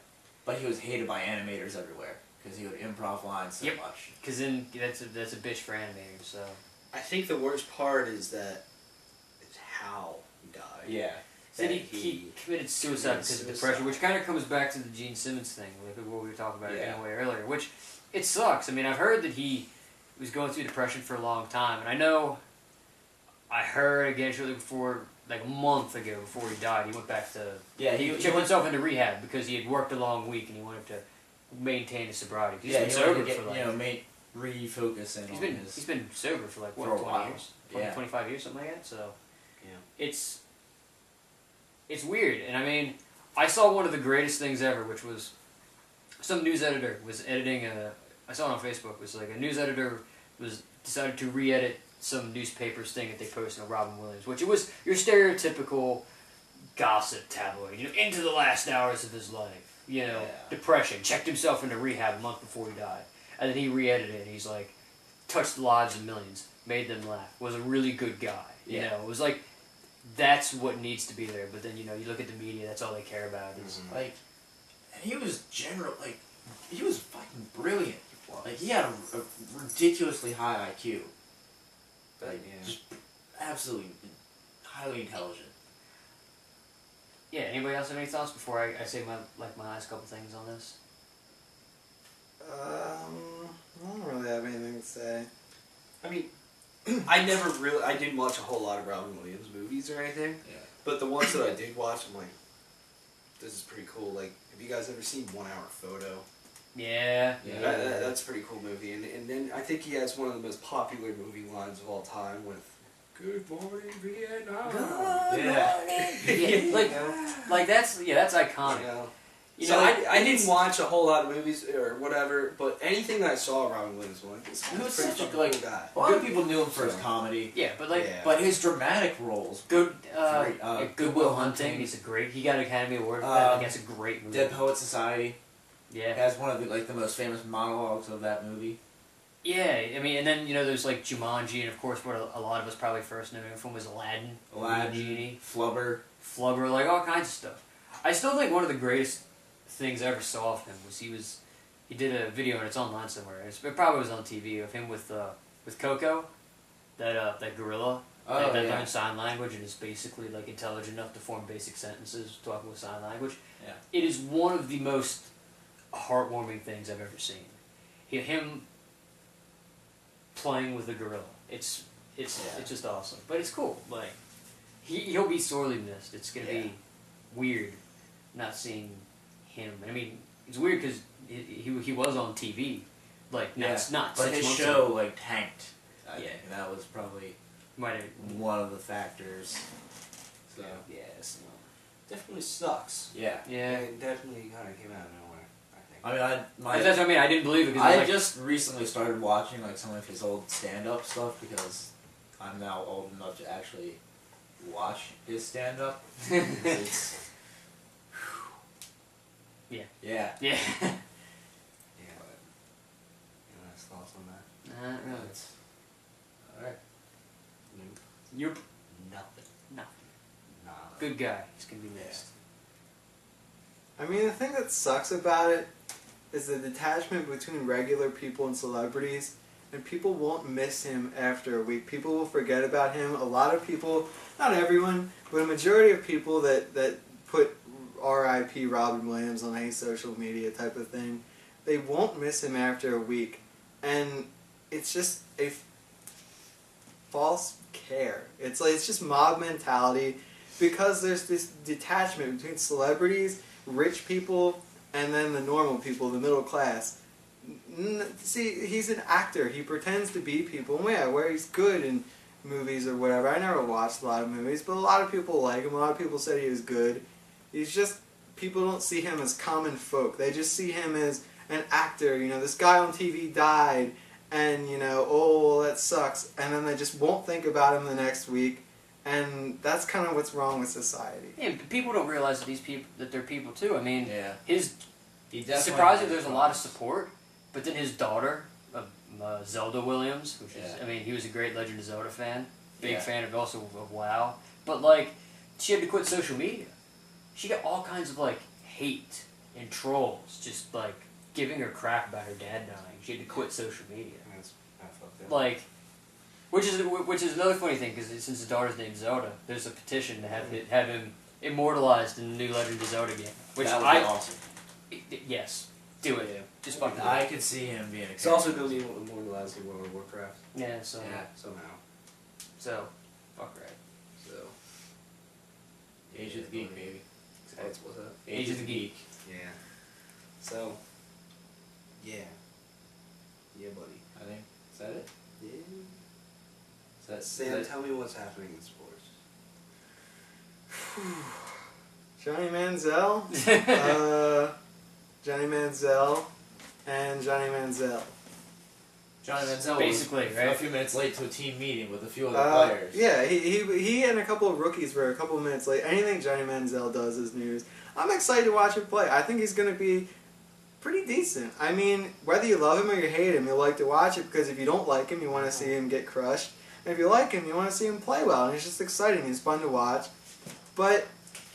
But he was hated by animators everywhere because he would improv lines so much. Because then that's a bitch for animators. So I think the worst part is that it's how he died. Yeah. Said he committed suicide because of depression, which kind of comes back to the Gene Simmons thing, like what we were talking about anyway earlier. Which it sucks. I mean, I've heard that he was going through depression for a long time, and I know I heard again shortly before, like a month ago before he died, he went back to he checked himself into rehab because he had worked a long week and he wanted to maintain his sobriety. He's been sober for like refocus and he's been sober for like what, 20 years, 25 years, something like that. So it's weird, and I mean, I saw one of the greatest things ever, which was some news editor was editing I saw it on Facebook. It was like a news editor decided to re-edit some newspaper's thing that they posted on Robin Williams, which it was your stereotypical gossip tabloid, into the last hours of his life, depression, checked himself into rehab a month before he died, and then he re-edited it, and he's like, touched the lives of millions, made them laugh, was a really good guy, you know, it was like, that's what needs to be there, but then, you look at the media, that's all they care about is, like, and he was he was fucking brilliant. Like, he had a ridiculously high IQ. Like, just absolutely highly intelligent. Yeah, anybody else have any thoughts before I say my last couple things on this? I don't really have anything to say. I mean, I didn't watch a whole lot of Robin Williams movies or anything. Yeah. But the ones that I did watch, I'm like, this is pretty cool. Like, have you guys ever seen 1 Hour Photo? Yeah. That's a pretty cool movie. And then I think he has one of the most popular movie lines of all time with, "Good morning, Vietnam." Like that's iconic. So I didn't watch a whole lot of movies or whatever, but anything that I saw Robin Williams was he was such a cool guy. A lot of people knew him for his comedy. Yeah, but but his dramatic roles. Good Will Hunting. He got an Academy Award for that. I think that's a great movie. Dead Poet Society. Yeah. He has one of the most famous monologues of that movie. Yeah, I mean, and then, there's like Jumanji, and of course what a lot of us probably first knew him from was Aladdin, Genie, Flubber, like all kinds of stuff. I still think one of the greatest things I ever saw of him was he did a video, and it's online somewhere. It probably was on TV, of him with Coco, that gorilla that learned sign language and is basically like intelligent enough to form basic sentences talking with sign language. Yeah. It is one of the most heartwarming things I've ever seen. Him playing with a gorilla. It's just awesome. But it's cool. Like, he'll be sorely missed. It's gonna be weird not seeing him. I mean, it's weird because he was on TV. Like, not but 6 his months show ago. like tanked. I think that was probably one of the factors. So yes, definitely sucks. Yeah. It definitely kind of came out of nowhere. I think. I mean, that's what I mean. I didn't believe it because I just recently started watching like some of his old stand-up stuff because I'm now old enough to actually watch his stand-up. It's, yeah. Yeah. Yeah. Last thoughts on that? Not really. Alright. Nope. Nothing. Nah. Good guy. He's gonna be missed. I mean, the thing that sucks about it is the detachment between regular people and celebrities, and people won't miss him after a week. People will forget about him. A lot of people, not everyone, but a majority of people that put R.I.P. Robin Williams on any social media type of thing, they won't miss him after a week. And it's just a false care. It's just mob mentality because there's this detachment between celebrities, rich people, and then the normal people, the middle class. See, he's an actor. He pretends to be people. And where he's good in movies or whatever. I never watched a lot of movies, but a lot of people like him. A lot of people said he was good. He's just, people don't see him as common folk. They just see him as an actor. You know, this guy on TV died, and, you know, oh, well, that sucks. And then they just won't think about him the next week. And that's kind of what's wrong with society. Yeah, people don't realize that they're people too. I mean, surprisingly, there's a lot of support. But then his daughter, Zelda Williams, which is, I mean, he was a great Legend of Zelda fan. Big fan of also of WoW. But, like, she had to quit social media. She got all kinds of, like, hate and trolls just, like, giving her crap about her dad dying. She had to quit social media. That's fucked up. Like, which is another funny thing, because since his daughter's named Zelda, there's a petition to have him immortalized in the new Legend of Zelda game. Which that would be awesome. Yes. Do it. Yeah. Just fucking I could see him being a It's also going to be immortalized in World of Warcraft. Yeah, somehow. So, fuck right. So, Age of the Geek, baby. What's that? Age of the Geek. Yeah. So, yeah. Yeah, buddy. I think, is that it? Yeah. Sam, tell me what's happening in sports. Johnny Manziel, Johnny Manziel, and Johnny Manziel. Johnny Manziel basically, was right? a few minutes late to a team meeting with a few other players. Yeah, he and a couple of rookies were a couple of minutes late. Anything Johnny Manziel does is news. I'm excited to watch him play. I think he's going to be pretty decent. I mean, whether you love him or you hate him, you'll like to watch it because if you don't like him, you want to see him get crushed. And if you like him, you want to see him play well. And it's just exciting. He's fun to watch. But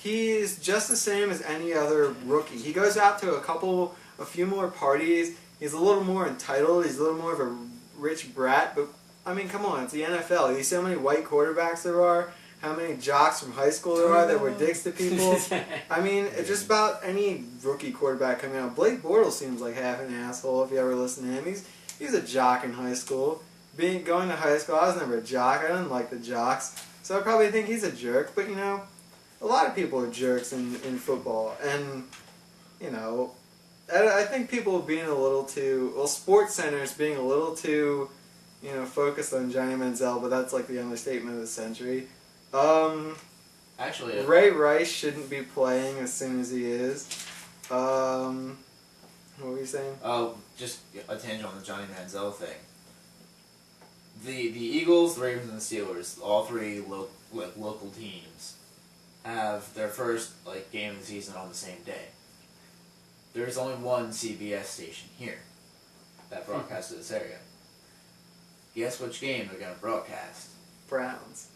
he's just the same as any other rookie. He goes out to a few more parties. He's a little more entitled. He's a little more of a rich brat. But, I mean, come on. It's the NFL. You see how many white quarterbacks there are? How many jocks from high school there are that were dicks to people? I mean, it's just about any rookie quarterback coming out. Blake Bortles seems like half an asshole if you ever listen to him. He's a jock in high school. Going to high school, I was never a jock. I didn't like the jocks. So I probably think he's a jerk. But, you know, a lot of people are jerks in football. And, you know, I think people being a little too... Well, sports centers being a little too, you know, focused on Johnny Manziel. But that's like the understatement of the century. Actually, Ray Rice shouldn't be playing as soon as he is. What were you saying? Oh, just a tangent on the Johnny Manziel thing. The Eagles, the Ravens, and the Steelers, all three local teams, have their first game of the season on the same day. There's only one CBS station here that broadcasts to this area. Guess which game they're going to broadcast? Browns.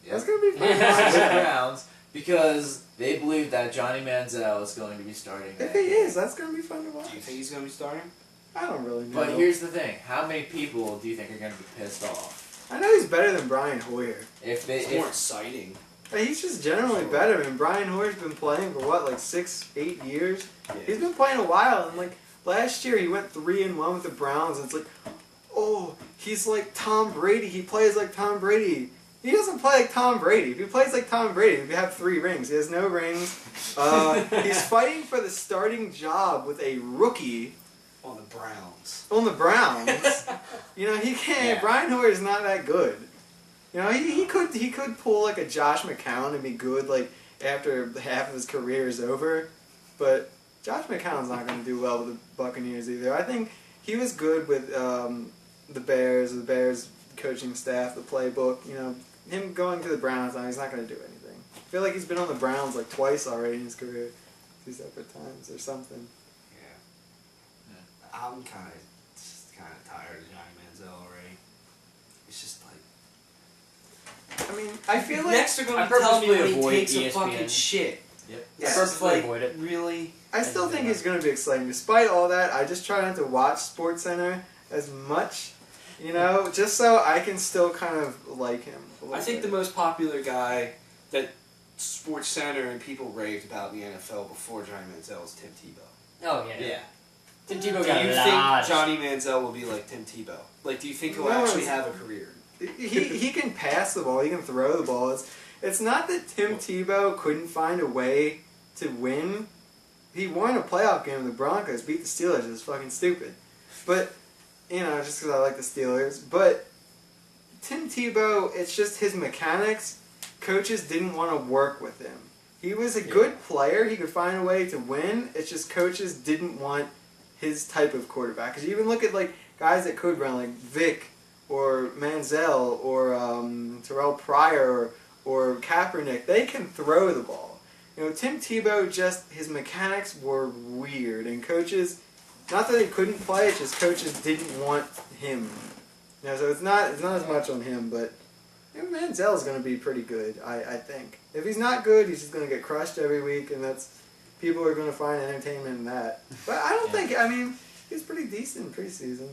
Yep. That's going to be fun. Browns, because they believe that Johnny Manziel is going to be starting that If he game. is, that's going to be fun to watch. Do you think he's going to be starting? I don't really know. But here's the thing. How many people do you think are going to be pissed off? I know he's better than Brian Hoyer. It's more exciting. But he's just generally better. I mean, Brian Hoyer's been playing for, 6-8 years? Yeah. He's been playing a while, and, last year he went 3-1 with the Browns, and it's like, oh, he's like Tom Brady. He plays like Tom Brady. He doesn't play like Tom Brady. If he plays like Tom Brady, he'd have 3 rings. He has no rings. He's fighting for the starting job with a rookie. On the Browns. On the Browns. You know, he can't. Yeah. Brian Hoyer's not that good. You know, he could pull like a Josh McCown and be good like after half of his career is over. But Josh McCown's not going to do well with the Buccaneers either. I think he was good with the Bears coaching staff, the playbook. You know, him going to the Browns now, he's not going to do anything. I feel like he's been on the Browns like twice already in his career, 2 separate times or something. Yeah. I'm kind of tired of Johnny Manziel already. It's just like, I mean, I feel like next they're going to tell me when he takes a fucking shit. Yep. Yeah. I purposely avoid it. Really? I still think he's going to be exciting. Despite all that, I just try not to watch SportsCenter as much, you know, just so I can still kind of like him. I think the most popular guy that SportsCenter and people raved about in the NFL before Johnny Manziel was Tim Tebow. Oh, yeah. Yeah. Tim Tebow Do got you a lot think of Johnny Manziel will be like Tim Tebow? Like, do you think he'll actually have a career? He can pass the ball. He can throw the ball. It's not that Tim Tebow couldn't find a way to win. He won a playoff game with the Broncos, beat the Steelers. It was fucking stupid. But, you know, just because I like the Steelers. But Tim Tebow, it's just his mechanics. Coaches didn't want to work with him. He was a good player. He could find a way to win. It's just coaches didn't want his type of quarterback. Because you even look at like guys that could run, like Vic or Manziel or Terrell Pryor or Kaepernick. They can throw the ball. You know, Tim Tebow, just his mechanics were weird, and coaches, not that he couldn't play, it's just coaches didn't want him. You know, so it's not as much on him, but you know, Manziel's going to be pretty good, I think. If he's not good, he's just going to get crushed every week, and people are going to find entertainment in that. But I don't think, I mean, he's pretty decent preseason.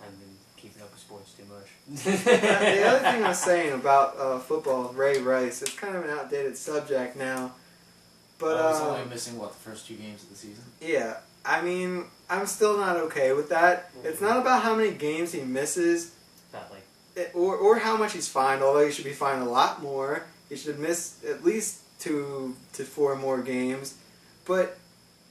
I've been keeping up with sports too much. The other thing I was saying about football, Ray Rice, it's kind of an outdated subject now. But he's only missing, the first 2 games of the season? Yeah. I mean, I'm still not okay with that. It's not about how many games he misses, or how much he's fined, although he should be fined a lot more. He should miss at least 2 to 4 more games. But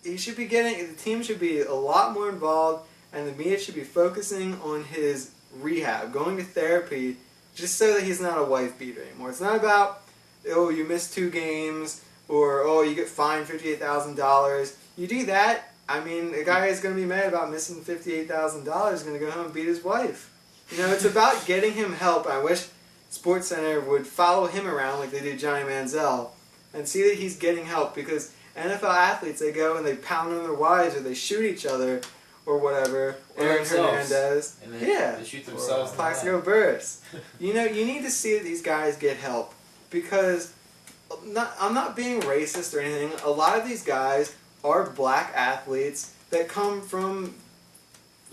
he should be the team should be a lot more involved, and the media should be focusing on his rehab, going to therapy, just so that he's not a wife beater anymore. It's not about, oh, you missed 2 games, or, oh, you get fined $58,000. You do that, I mean, a guy who's going to be mad about missing $58,000 is going to go home and beat his wife. You know, it's about getting him help. I wish SportsCenter would follow him around like they did Johnny Manziel and see that he's getting help, because NFL athletes, they go and they pound on their wives or they shoot each other or whatever. Aaron Hernandez. And they shoot themselves. Plaxico Burress. You know, you need to see that these guys get help, because I'm not being racist or anything. A lot of these guys are black athletes that come from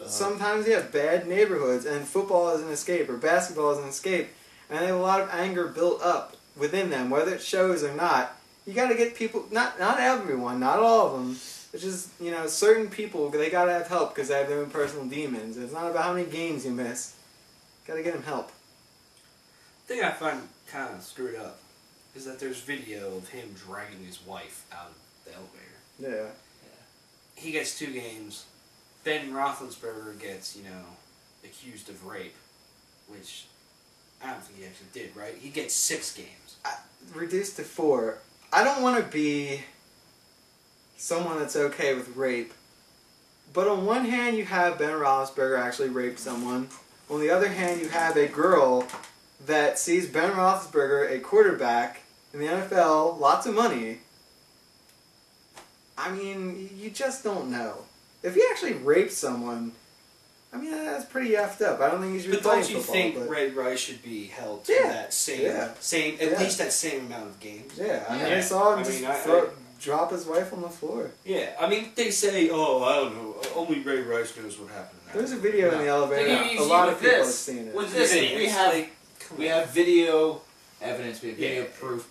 sometimes bad neighborhoods, and football is an escape or basketball is an escape, and they have a lot of anger built up within them, whether it shows or not. You got to get people, not everyone, not all of them, it's just, you know, certain people, they got to have help because they have their own personal demons. It's not about how many games you miss. Got to get them help. The thing I find kind of screwed up is that there's video of him dragging his wife out of the elevator. Yeah. He gets 2 games. Ben Roethlisberger gets, you know, accused of rape, which I don't think he actually did, right? He gets 6 games. Reduced to 4. I don't want to be someone that's okay with rape, but on one hand you have Ben Roethlisberger actually raped someone. On the other hand, you have a girl that sees Ben Roethlisberger, a quarterback in the NFL, lots of money. I mean, you just don't know. If he actually raped someone, I mean, that's pretty effed up. I don't think he should be playing football. But don't you think Ray Rice should be held to that same, at least that same amount of games? Yeah, I mean, I saw him drop his wife on the floor. Yeah, I mean, they say, oh, I don't know, only Ray Rice knows what happened. There's a video in the elevator. A lot of people have seen it. With this, we have video evidence, we have video proof.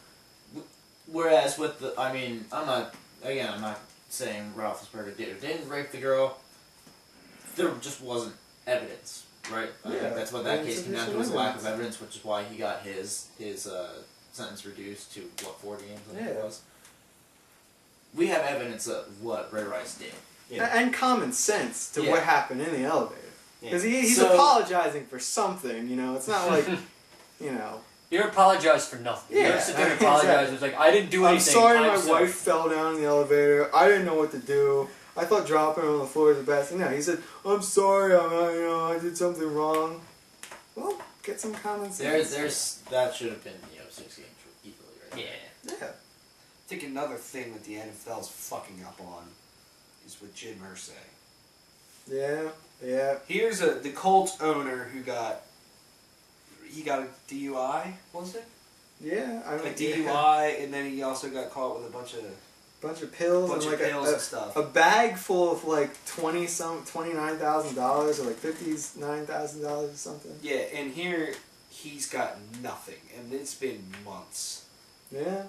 Whereas with I'm not saying Roethlisberger did or didn't rape the girl. there just wasn't evidence, right? I think that's what that case came down to, was a lack of evidence, which is why he got his sentence reduced to, what, 4 games, I think it was. We have evidence of what Ray Rice did. Yeah. And common sense to what happened in the elevator. Because he's apologizing for something, you know? It's not like, you know... You don't apologize for nothing. Yeah. You don't sit there and apologize. It's like, I didn't do anything. I'm sorry my wife fell down in the elevator. I didn't know what to do. I thought dropping her on the floor is the best thing. No, he said, I'm sorry, I did something wrong. Well, get some common sense. That should have been, 6 games equally, right? Yeah. I think another thing that the NFL's fucking up on is with Jim Irsay. Yeah. Here's the Colts owner who got a DUI, was it? Yeah, a DUI, and then he also got caught with a bunch of pills and stuff. A bag full of like $29,000 or like $59,000 or something. Yeah, and here he's got nothing, and it's been months. Yeah.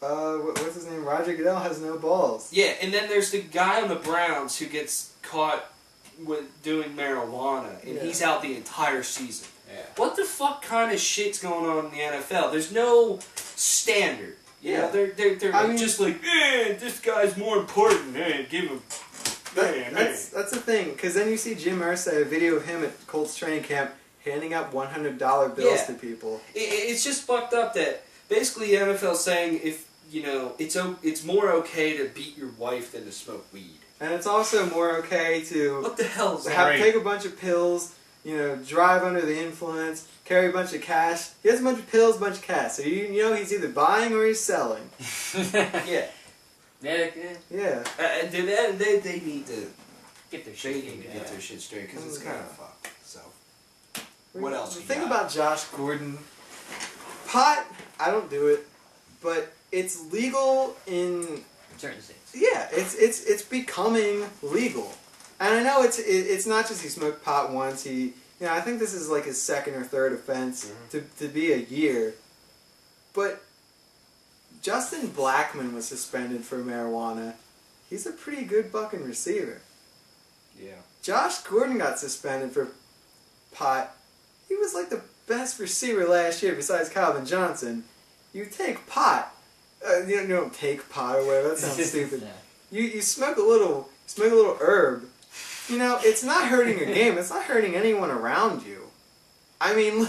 What's his name? Roger Goodell has no balls. Yeah, and then there's the guy on the Browns who gets caught with doing marijuana, and he's out the entire season. Yeah. What the fuck kind of shit's going on in the NFL? There's no standard. You know, they're just like, this guy's more important. Give him. That's the thing, because then you see Jim Irsay, a video of him at Colts training camp handing out $100 bills to people. It's just fucked up that basically the NFL's saying it's more okay to beat your wife than to smoke weed. And it's also more okay to what the hell is that? Take a bunch of pills, drive under the influence, carry a bunch of cash. He has a bunch of pills, a bunch of cash. So he's either buying or he's selling. Yeah. Yeah. They need to get their shit straight because it's kind of fucked. So, what else? The thing about Josh Gordon, pot, I don't do it, but it's legal in certain states. Yeah, it's becoming legal, and I know it's not just he smoked pot once. I think this is like his second or third offense to be a year, but Justin Blackmon was suspended for marijuana. He's a pretty good fucking receiver. Yeah. Josh Gordon got suspended for pot. He was like the best receiver last year besides Calvin Johnson. You take pot. You don't take pot or whatever. That sounds stupid. You smoke a little herb. It's not hurting your game. It's not hurting anyone around you. I mean,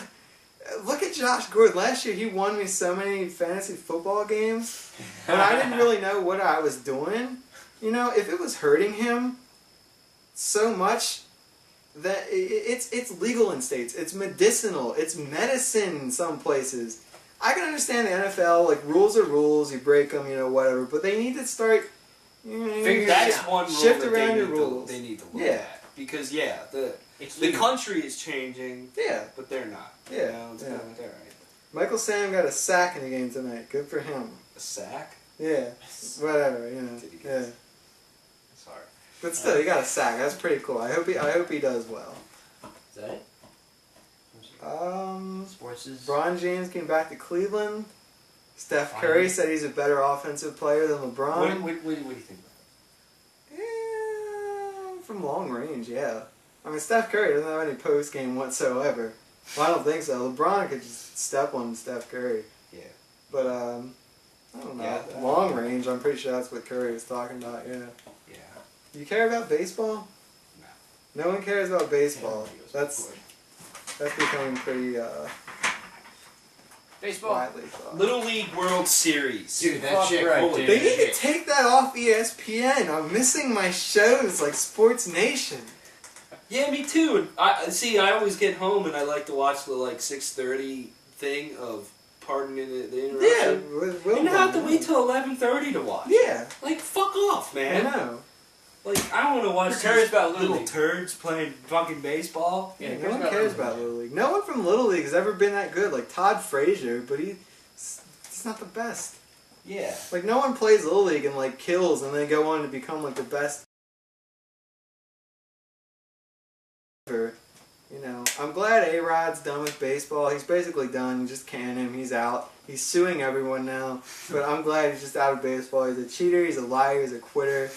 look at Josh Gordon. Last year he won me so many fantasy football games, but I didn't really know what I was doing. If it was hurting him so much that it's legal in states. It's medicinal. It's medicine in some places. I can understand the NFL, like, rules are rules, you break them, whatever, but they need to start, that's one rule shift around your rules. They need to look at. Because, the country is changing, but they're not. Yeah. It's kind of like, all right. Michael Sam got a sack in the game tonight. Good for him. A sack? Yeah. Whatever, Yeah. Sorry. But still, he got a sack. That's pretty cool. I hope he does well. Is that it? Sports is... LeBron James came back to Cleveland. Steph Curry said he's a better offensive player than LeBron. What do you think about that? From long range, yeah. I mean, Steph Curry doesn't have any post game whatsoever. Well, I don't think so. LeBron could just step on Steph Curry. Yeah. But I don't know. Long range, I'm pretty sure that's what Curry was talking about. Yeah. Yeah. You care about baseball? No. No one cares about baseball. That's becoming pretty baseball. widely thought. Little League World Series. Dude, that shit. Right, They need to take that off ESPN. I'm missing my shows like Sports Nation. Yeah, me too. I always get home and I like to watch the 6:30 thing of pardon the interruption. Yeah, and I have to wait till 11:30 to watch. Yeah. Fuck off, man. I know. I don't want to watch Who cares about little League? turds playing fucking baseball. Yeah, no one cares about Little League. No one from Little League has ever been that good. Like Todd Frazier, but he's not the best. Yeah. No one plays Little League and kills and then go on to become the best. Ever. I'm glad A-Rod's done with baseball. He's basically done. You just can him. He's out. He's suing everyone now. But I'm glad he's just out of baseball. He's a cheater. He's a liar. He's a quitter.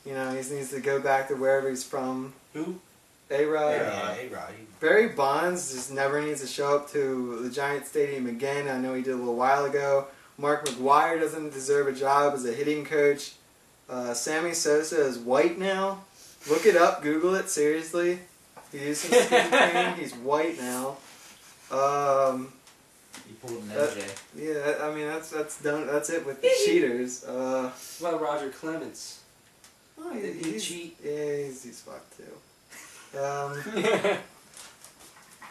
He needs to go back to wherever he's from. Who? A-Rod. Yeah, A-Rod. Barry Bonds just never needs to show up to the Giant Stadium again. I know he did a little while ago. Mark McGwire doesn't deserve a job as a hitting coach. Sammy Sosa is white now. Look it up. Google it. Seriously. He used some skin cream. He's white now. He pulled an MJ. Yeah, I mean that's done. That's it with the cheaters. What about Roger Clemens? Oh, Did he cheat? Yeah, he's fucked too.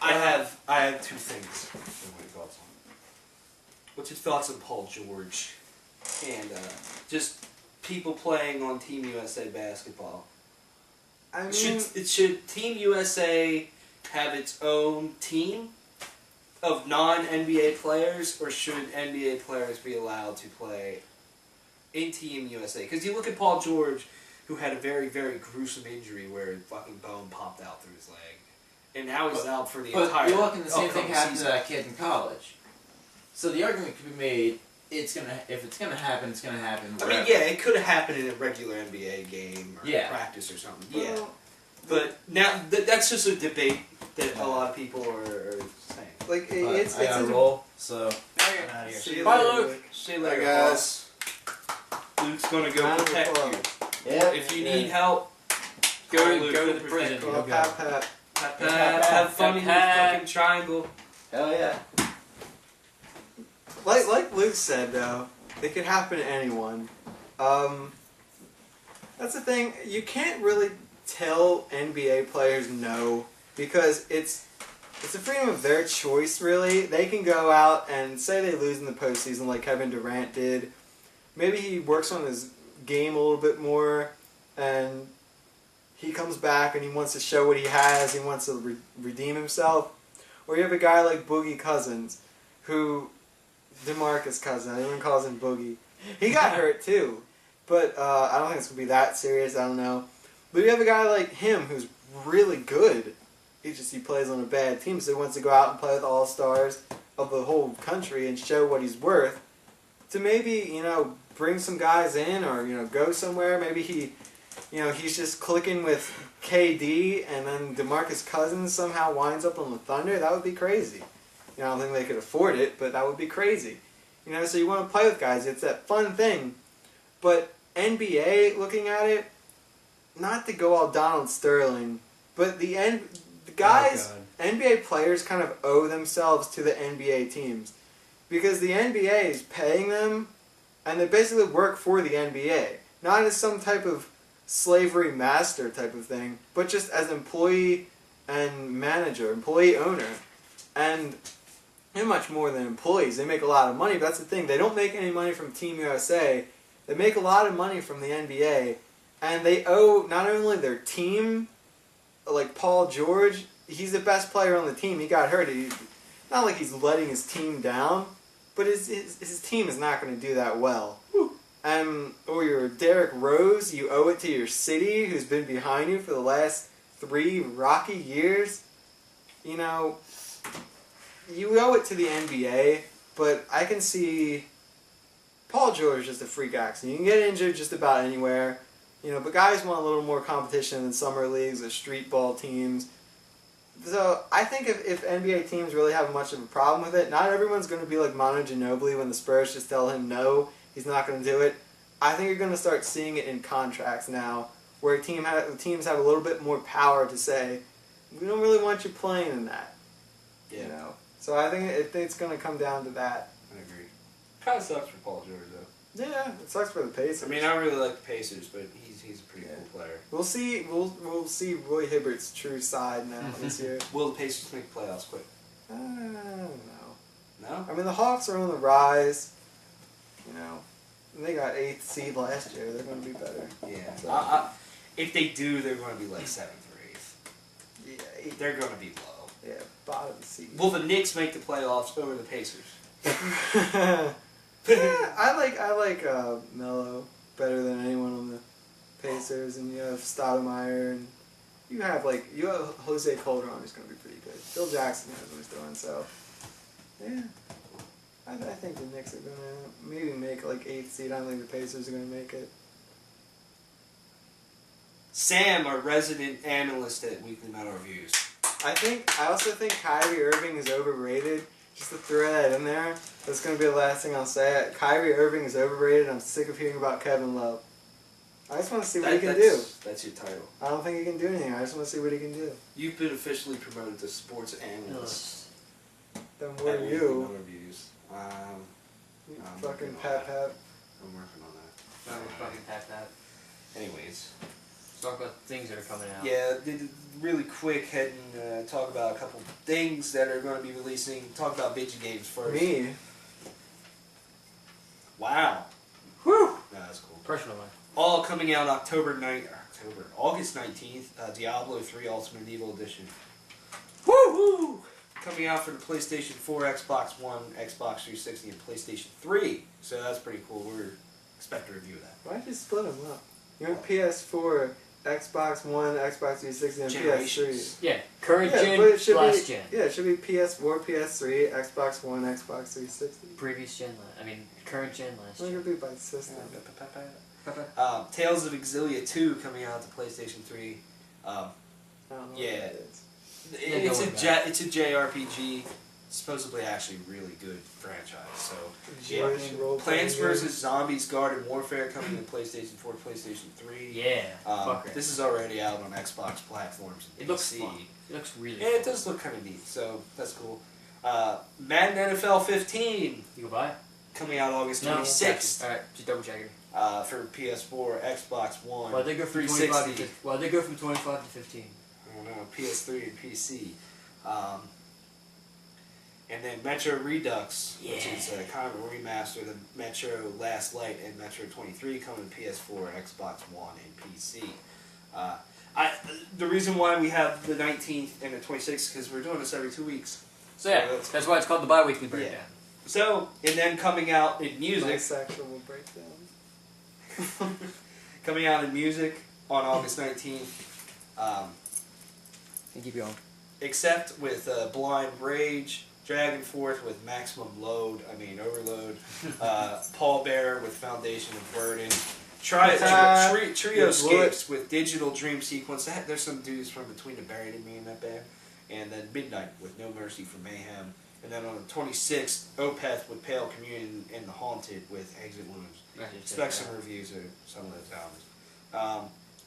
I have two things. What's your thoughts on Paul George and just people playing on Team USA basketball? I mean, should Team USA have its own team of non-NBA players, or should NBA players be allowed to play in Team USA? Because you look at Paul George, who had a very, very gruesome injury where a fucking bone popped out through his leg, and now he's out for the entire. But you're looking, the same thing happened to season. that kid in college. So the argument could be made: if it's gonna happen, it's gonna happen. I mean, yeah, it could have happened in a regular NBA game or practice or something. Yeah, well, but now that's just a debate that a lot of people are saying. Like it's a roll. So I'm out of here. Bye, Luke. See you later, guys. Luke's gonna go protect you. Yeah. If you need help, go to the prison. Call Pat. Have fun in your fucking triangle. Hell yeah. Like Luke said though, it could happen to anyone. That's the thing. You can't really tell NBA players no, because it's a freedom of their choice. Really, they can go out and say they lose in the postseason, like Kevin Durant did. Maybe he works on his game a little bit more, and he comes back and he wants to show what he has. He wants to redeem himself. Or you have a guy like Boogie Cousins, who DeMarcus Cousins, everyone calls him Boogie. He got hurt too, but I don't think it's gonna be that serious. I don't know. But you have a guy like him who's really good. He plays on a bad team, so he wants to go out and play with all stars of the whole country and show what he's worth. To maybe bring some guys in, or go somewhere. Maybe he's just clicking with KD, and then DeMarcus Cousins somehow winds up on the Thunder. That would be crazy. I don't think they could afford it, but that would be crazy. So you want to play with guys. It's that fun thing. But NBA, looking at it, not to go all Donald Sterling, but the guys, NBA players kind of owe themselves to the NBA teams. Because the NBA is paying them, and they basically work for the NBA. Not as some type of slavery master type of thing, but just as employee and manager, employee owner. And they're much more than employees. They make a lot of money, but that's the thing. They don't make any money from Team USA. They make a lot of money from the NBA, and they owe not only their team, like Paul George, he's the best player on the team. He got hurt. Not like he's letting his team down, but his team is not going to do that well. Or your Derrick Rose, you owe it to your city, who's been behind you for the last 3 rocky years. You owe it to the NBA, but I can see Paul George is just a freak accident. You can get injured just about anywhere, but guys want a little more competition in summer leagues or street ball teams. So I think if NBA teams really have much of a problem with it, not everyone's going to be like Manu Ginobili when the Spurs just tell him no, he's not going to do it. I think you're going to start seeing it in contracts now, where teams have a little bit more power to say, we don't really want you playing in that. Yeah. So I think it's going to come down to that. I agree. Kind of sucks for Paul George, though. Yeah, it sucks for the Pacers. I mean, I really like the Pacers, but he's a pretty cool player. We'll see Roy Hibbert's true side now this year. Will the Pacers make playoffs quick? I don't know. No? I mean, the Hawks are on the rise. They got 8th seed last year. They're going to be better. Yeah. So. If they do, they're going to be like 7th or 8th. Yeah, they're going to be low. Yeah, bottom seed. Will the Knicks make the playoffs over the Pacers? Yeah, I like Melo better than anyone on the Pacers, and you have Stoudemire, and you have Jose Calderon, who's going to be pretty good. Phil Jackson knows what he's doing, so yeah. I think the Knicks are going to maybe make 8th seed. I don't think the Pacers are going to make it. Sam, our resident analyst at Weekly Metal Reviews. I also think Kyrie Irving is overrated. Just to throw that in there, that's going to be the last thing I'll say. Kyrie Irving is overrated. I'm sick of hearing about Kevin Love. I just want to see what he can do. That's your title. I don't think he can do anything. I just want to see what he can do. You've been officially promoted to sports analyst. Then what are you? Reviews. Fucking Pat. I'm working on that. Fucking Pat. Anyways. Let's talk about things that are coming out. Yeah, really quick, head and talk about a couple things that are going to be releasing. Talk about video games first. Me? Wow. Whew! No, that's cool. Personal one. All coming out August 19th, Diablo 3 Ultimate Evil Edition. Woo-hoo! Coming out for the PlayStation 4, Xbox One, Xbox 360, and PlayStation 3. So that's pretty cool. We're expecting a review of that. Why'd you split them up? You went PS4, Xbox One, Xbox 360, and PS3. Yeah, current gen, last gen. Yeah, it should be PS4, PS3, Xbox One, Xbox 360. Previous gen, current gen, last gen. It could be by system. Tales of Exilia 2 coming out to PlayStation 3. I don't know yeah, what it is. It's a JRPG. Supposedly actually really good franchise. So yeah, Plants vs Zombies Garden Warfare coming to PlayStation 4, PlayStation 3. Yeah, this is already out on Xbox platforms and it PC. Looks fun. It looks really fun. It does look kind of neat, so that's cool. Madden NFL 15. You go buy? Coming out August 26th. Alright, just double check it. For PS4, Xbox One, Why'd they go from 25 to 15? I don't know, PS3 and PC. And then Metro Redux, which is kind of a remaster of the Metro Last Light and Metro 23 coming to PS4, Xbox One, and PC. The reason why we have the 19th and the 26th is because we're doing this every 2 weeks. So yeah, that's why it's called the bi-weekly breakdown. Yeah. So, and then coming out in music... My sexual breakdown. Coming out in music on August 19th. And keep going. Except with Blind Rage, Dragonforth with Overload, Paul Bearer with Foundation of Burden, Trioscapes with Digital Dream Sequence. There's some dudes from Between the Buried and Me in that band. And then Midnight with No Mercy for Mayhem. And then on the 26th, Opeth with Pale Communion and The Haunted with Exit Wounds. Expect some reviews of some of those albums.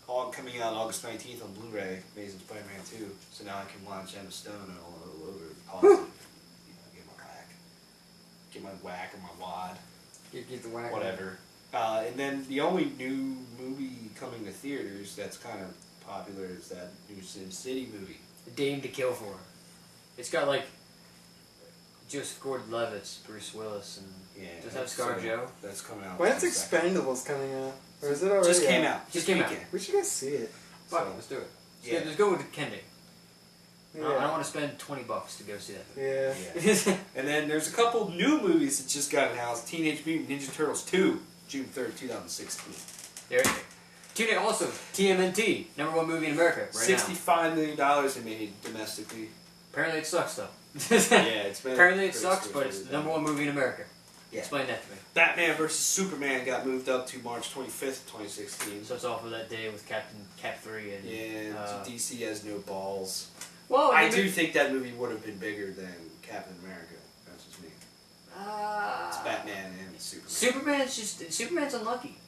All coming out August 19th on Blu-ray, Amazing Spider-Man 2. So now I can watch Emma Stone and all over positive. Get my whack and my wad. Get the whack. Whatever. And then the only new movie coming to theaters that's kind of popular is that new Sin City movie. Dame to Kill For. It's got Joseph Gordon-Levitt's, Bruce Willis, and does that have ScarJo? That's coming out. When's Expendables coming out? Or is it already Just came out. Just came out. We should go see it. Fuck it, let's do it. Let's go with Kendi. Yeah. I don't want to spend $20 to go see that movie. Yeah. And then there's a couple new movies that just got announced. Teenage Mutant Ninja Turtles 2, June 3rd, 2016. There it is. Also, TMNT, #1 movie in America right now. $65 million they made domestically. Apparently it sucks, though. It's been apparently it sucks, but it's the #1 movie in America. Yeah. Explain that to me. Batman vs. Superman got moved up to March 25th, 2016. So it's off of that day with Cap 3 and... Yeah, DC has no balls. Well, I do think that movie would have been bigger than Captain America. That's just me. It's Batman and Superman. Superman's unlucky.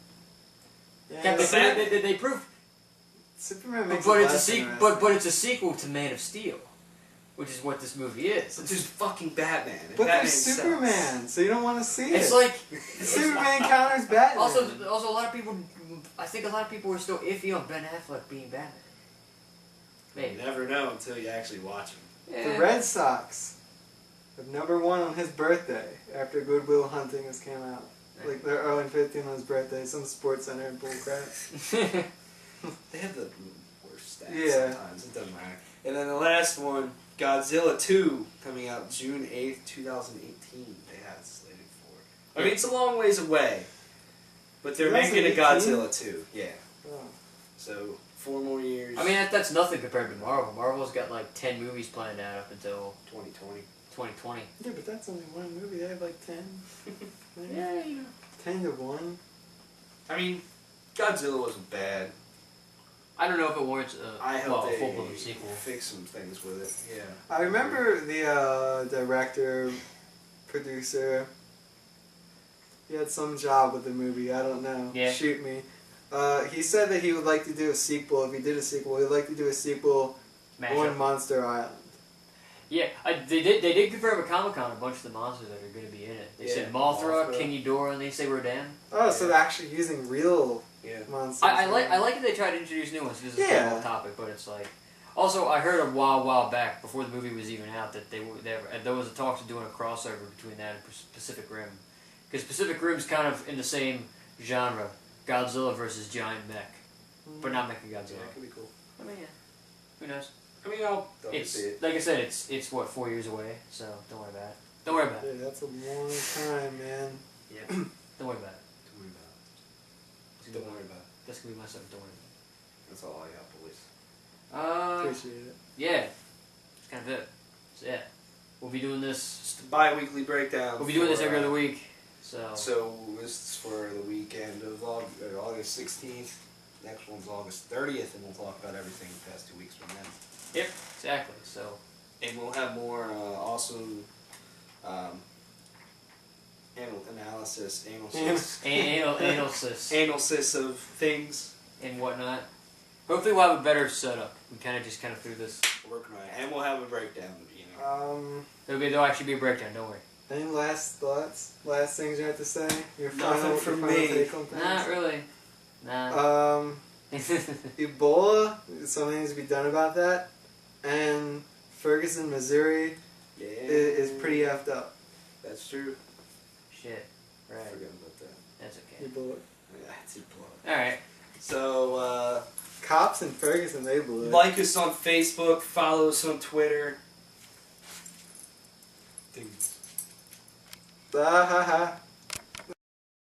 Yeah, they proved... Superman makes but it's a sequel to Man of Steel. Which is what this movie is. It's just fucking Batman. But there's Superman, so you don't want to see it. It's like... Superman counters Batman. Also, a lot of people... I think a lot of people were still iffy on Ben Affleck being Batman. Maybe. You never know until you actually watch him. Yeah. The Red Sox have #1 on his birthday after Good Will Hunting has came out. Like, they're 0-15 on his birthday. Some sports center and bullcrap. They have the worst stats sometimes. It doesn't matter. And then the last one... Godzilla 2 coming out June 8th, 2018. They had it slated for. I mean, it's a long ways away, but they're making a Godzilla 2. Yeah. Oh. So 4 more years. I mean, that's nothing compared to Marvel. Marvel's got 10 movies planned out up until 2020. Yeah, but that's only one movie. They have 10. Yeah, 10 to 1. I mean, Godzilla wasn't bad. I don't know if it warrants I hope a full-blown sequel. Fix some things with it. Yeah. I remember the director, producer. He had some job with the movie. I don't know. Yeah. Shoot me. He said that he would like to do a sequel. If he did a sequel, he'd like to do a sequel on Monster Island. Yeah, they did confirm at Comic-Con a bunch of the monsters that are going to be in it. They said Mothra, King Ghidorah, and they say Rodan. Oh, so they're actually using real monsters. I like that they tried to introduce new ones. This is a whole topic, but it's like... Also, I heard a while back, before the movie was even out, that there was a talk of doing a crossover between that and Pacific Rim. Because Pacific Rim's kind of in the same genre. Godzilla versus giant mech. But not Mechagodzilla. Yeah, that could be cool. I mean, yeah. Who knows? I mean, I'll see it. Like I said, it's what, 4 years away, so don't worry about it. Don't worry about it. Yeah, that's a long time, man. Yeah. Don't worry about it. Don't worry about it. Don't worry about it. That's gonna be my stuff. Don't worry about it. That's all I got, boys. Appreciate it. Yeah. That's kind of it. So yeah, we'll be doing this. Bi-weekly breakdown. We'll be doing this every other week. So this is for the weekend of August 16th. Next one's August 30th, and we'll talk about everything the past 2 weeks from then. Yep, exactly. So, and we'll have more awesome analysis of things and whatnot. Hopefully, we'll have a better setup. We kind of threw this. Working on it, and we'll have a breakdown. There'll actually be a breakdown. Don't worry. Any last thoughts? Last things you have to say? Nothing from me. Not really. Nah. Ebola, something needs to be done about that. And Ferguson, Missouri is pretty effed up. That's true. Shit. Right. I forgot about that. That's okay. Ebola. Yeah, it's Ebola. Alright. So, cops in Ferguson, they blew it. Like us on Facebook, follow us on Twitter. Ha ha ha.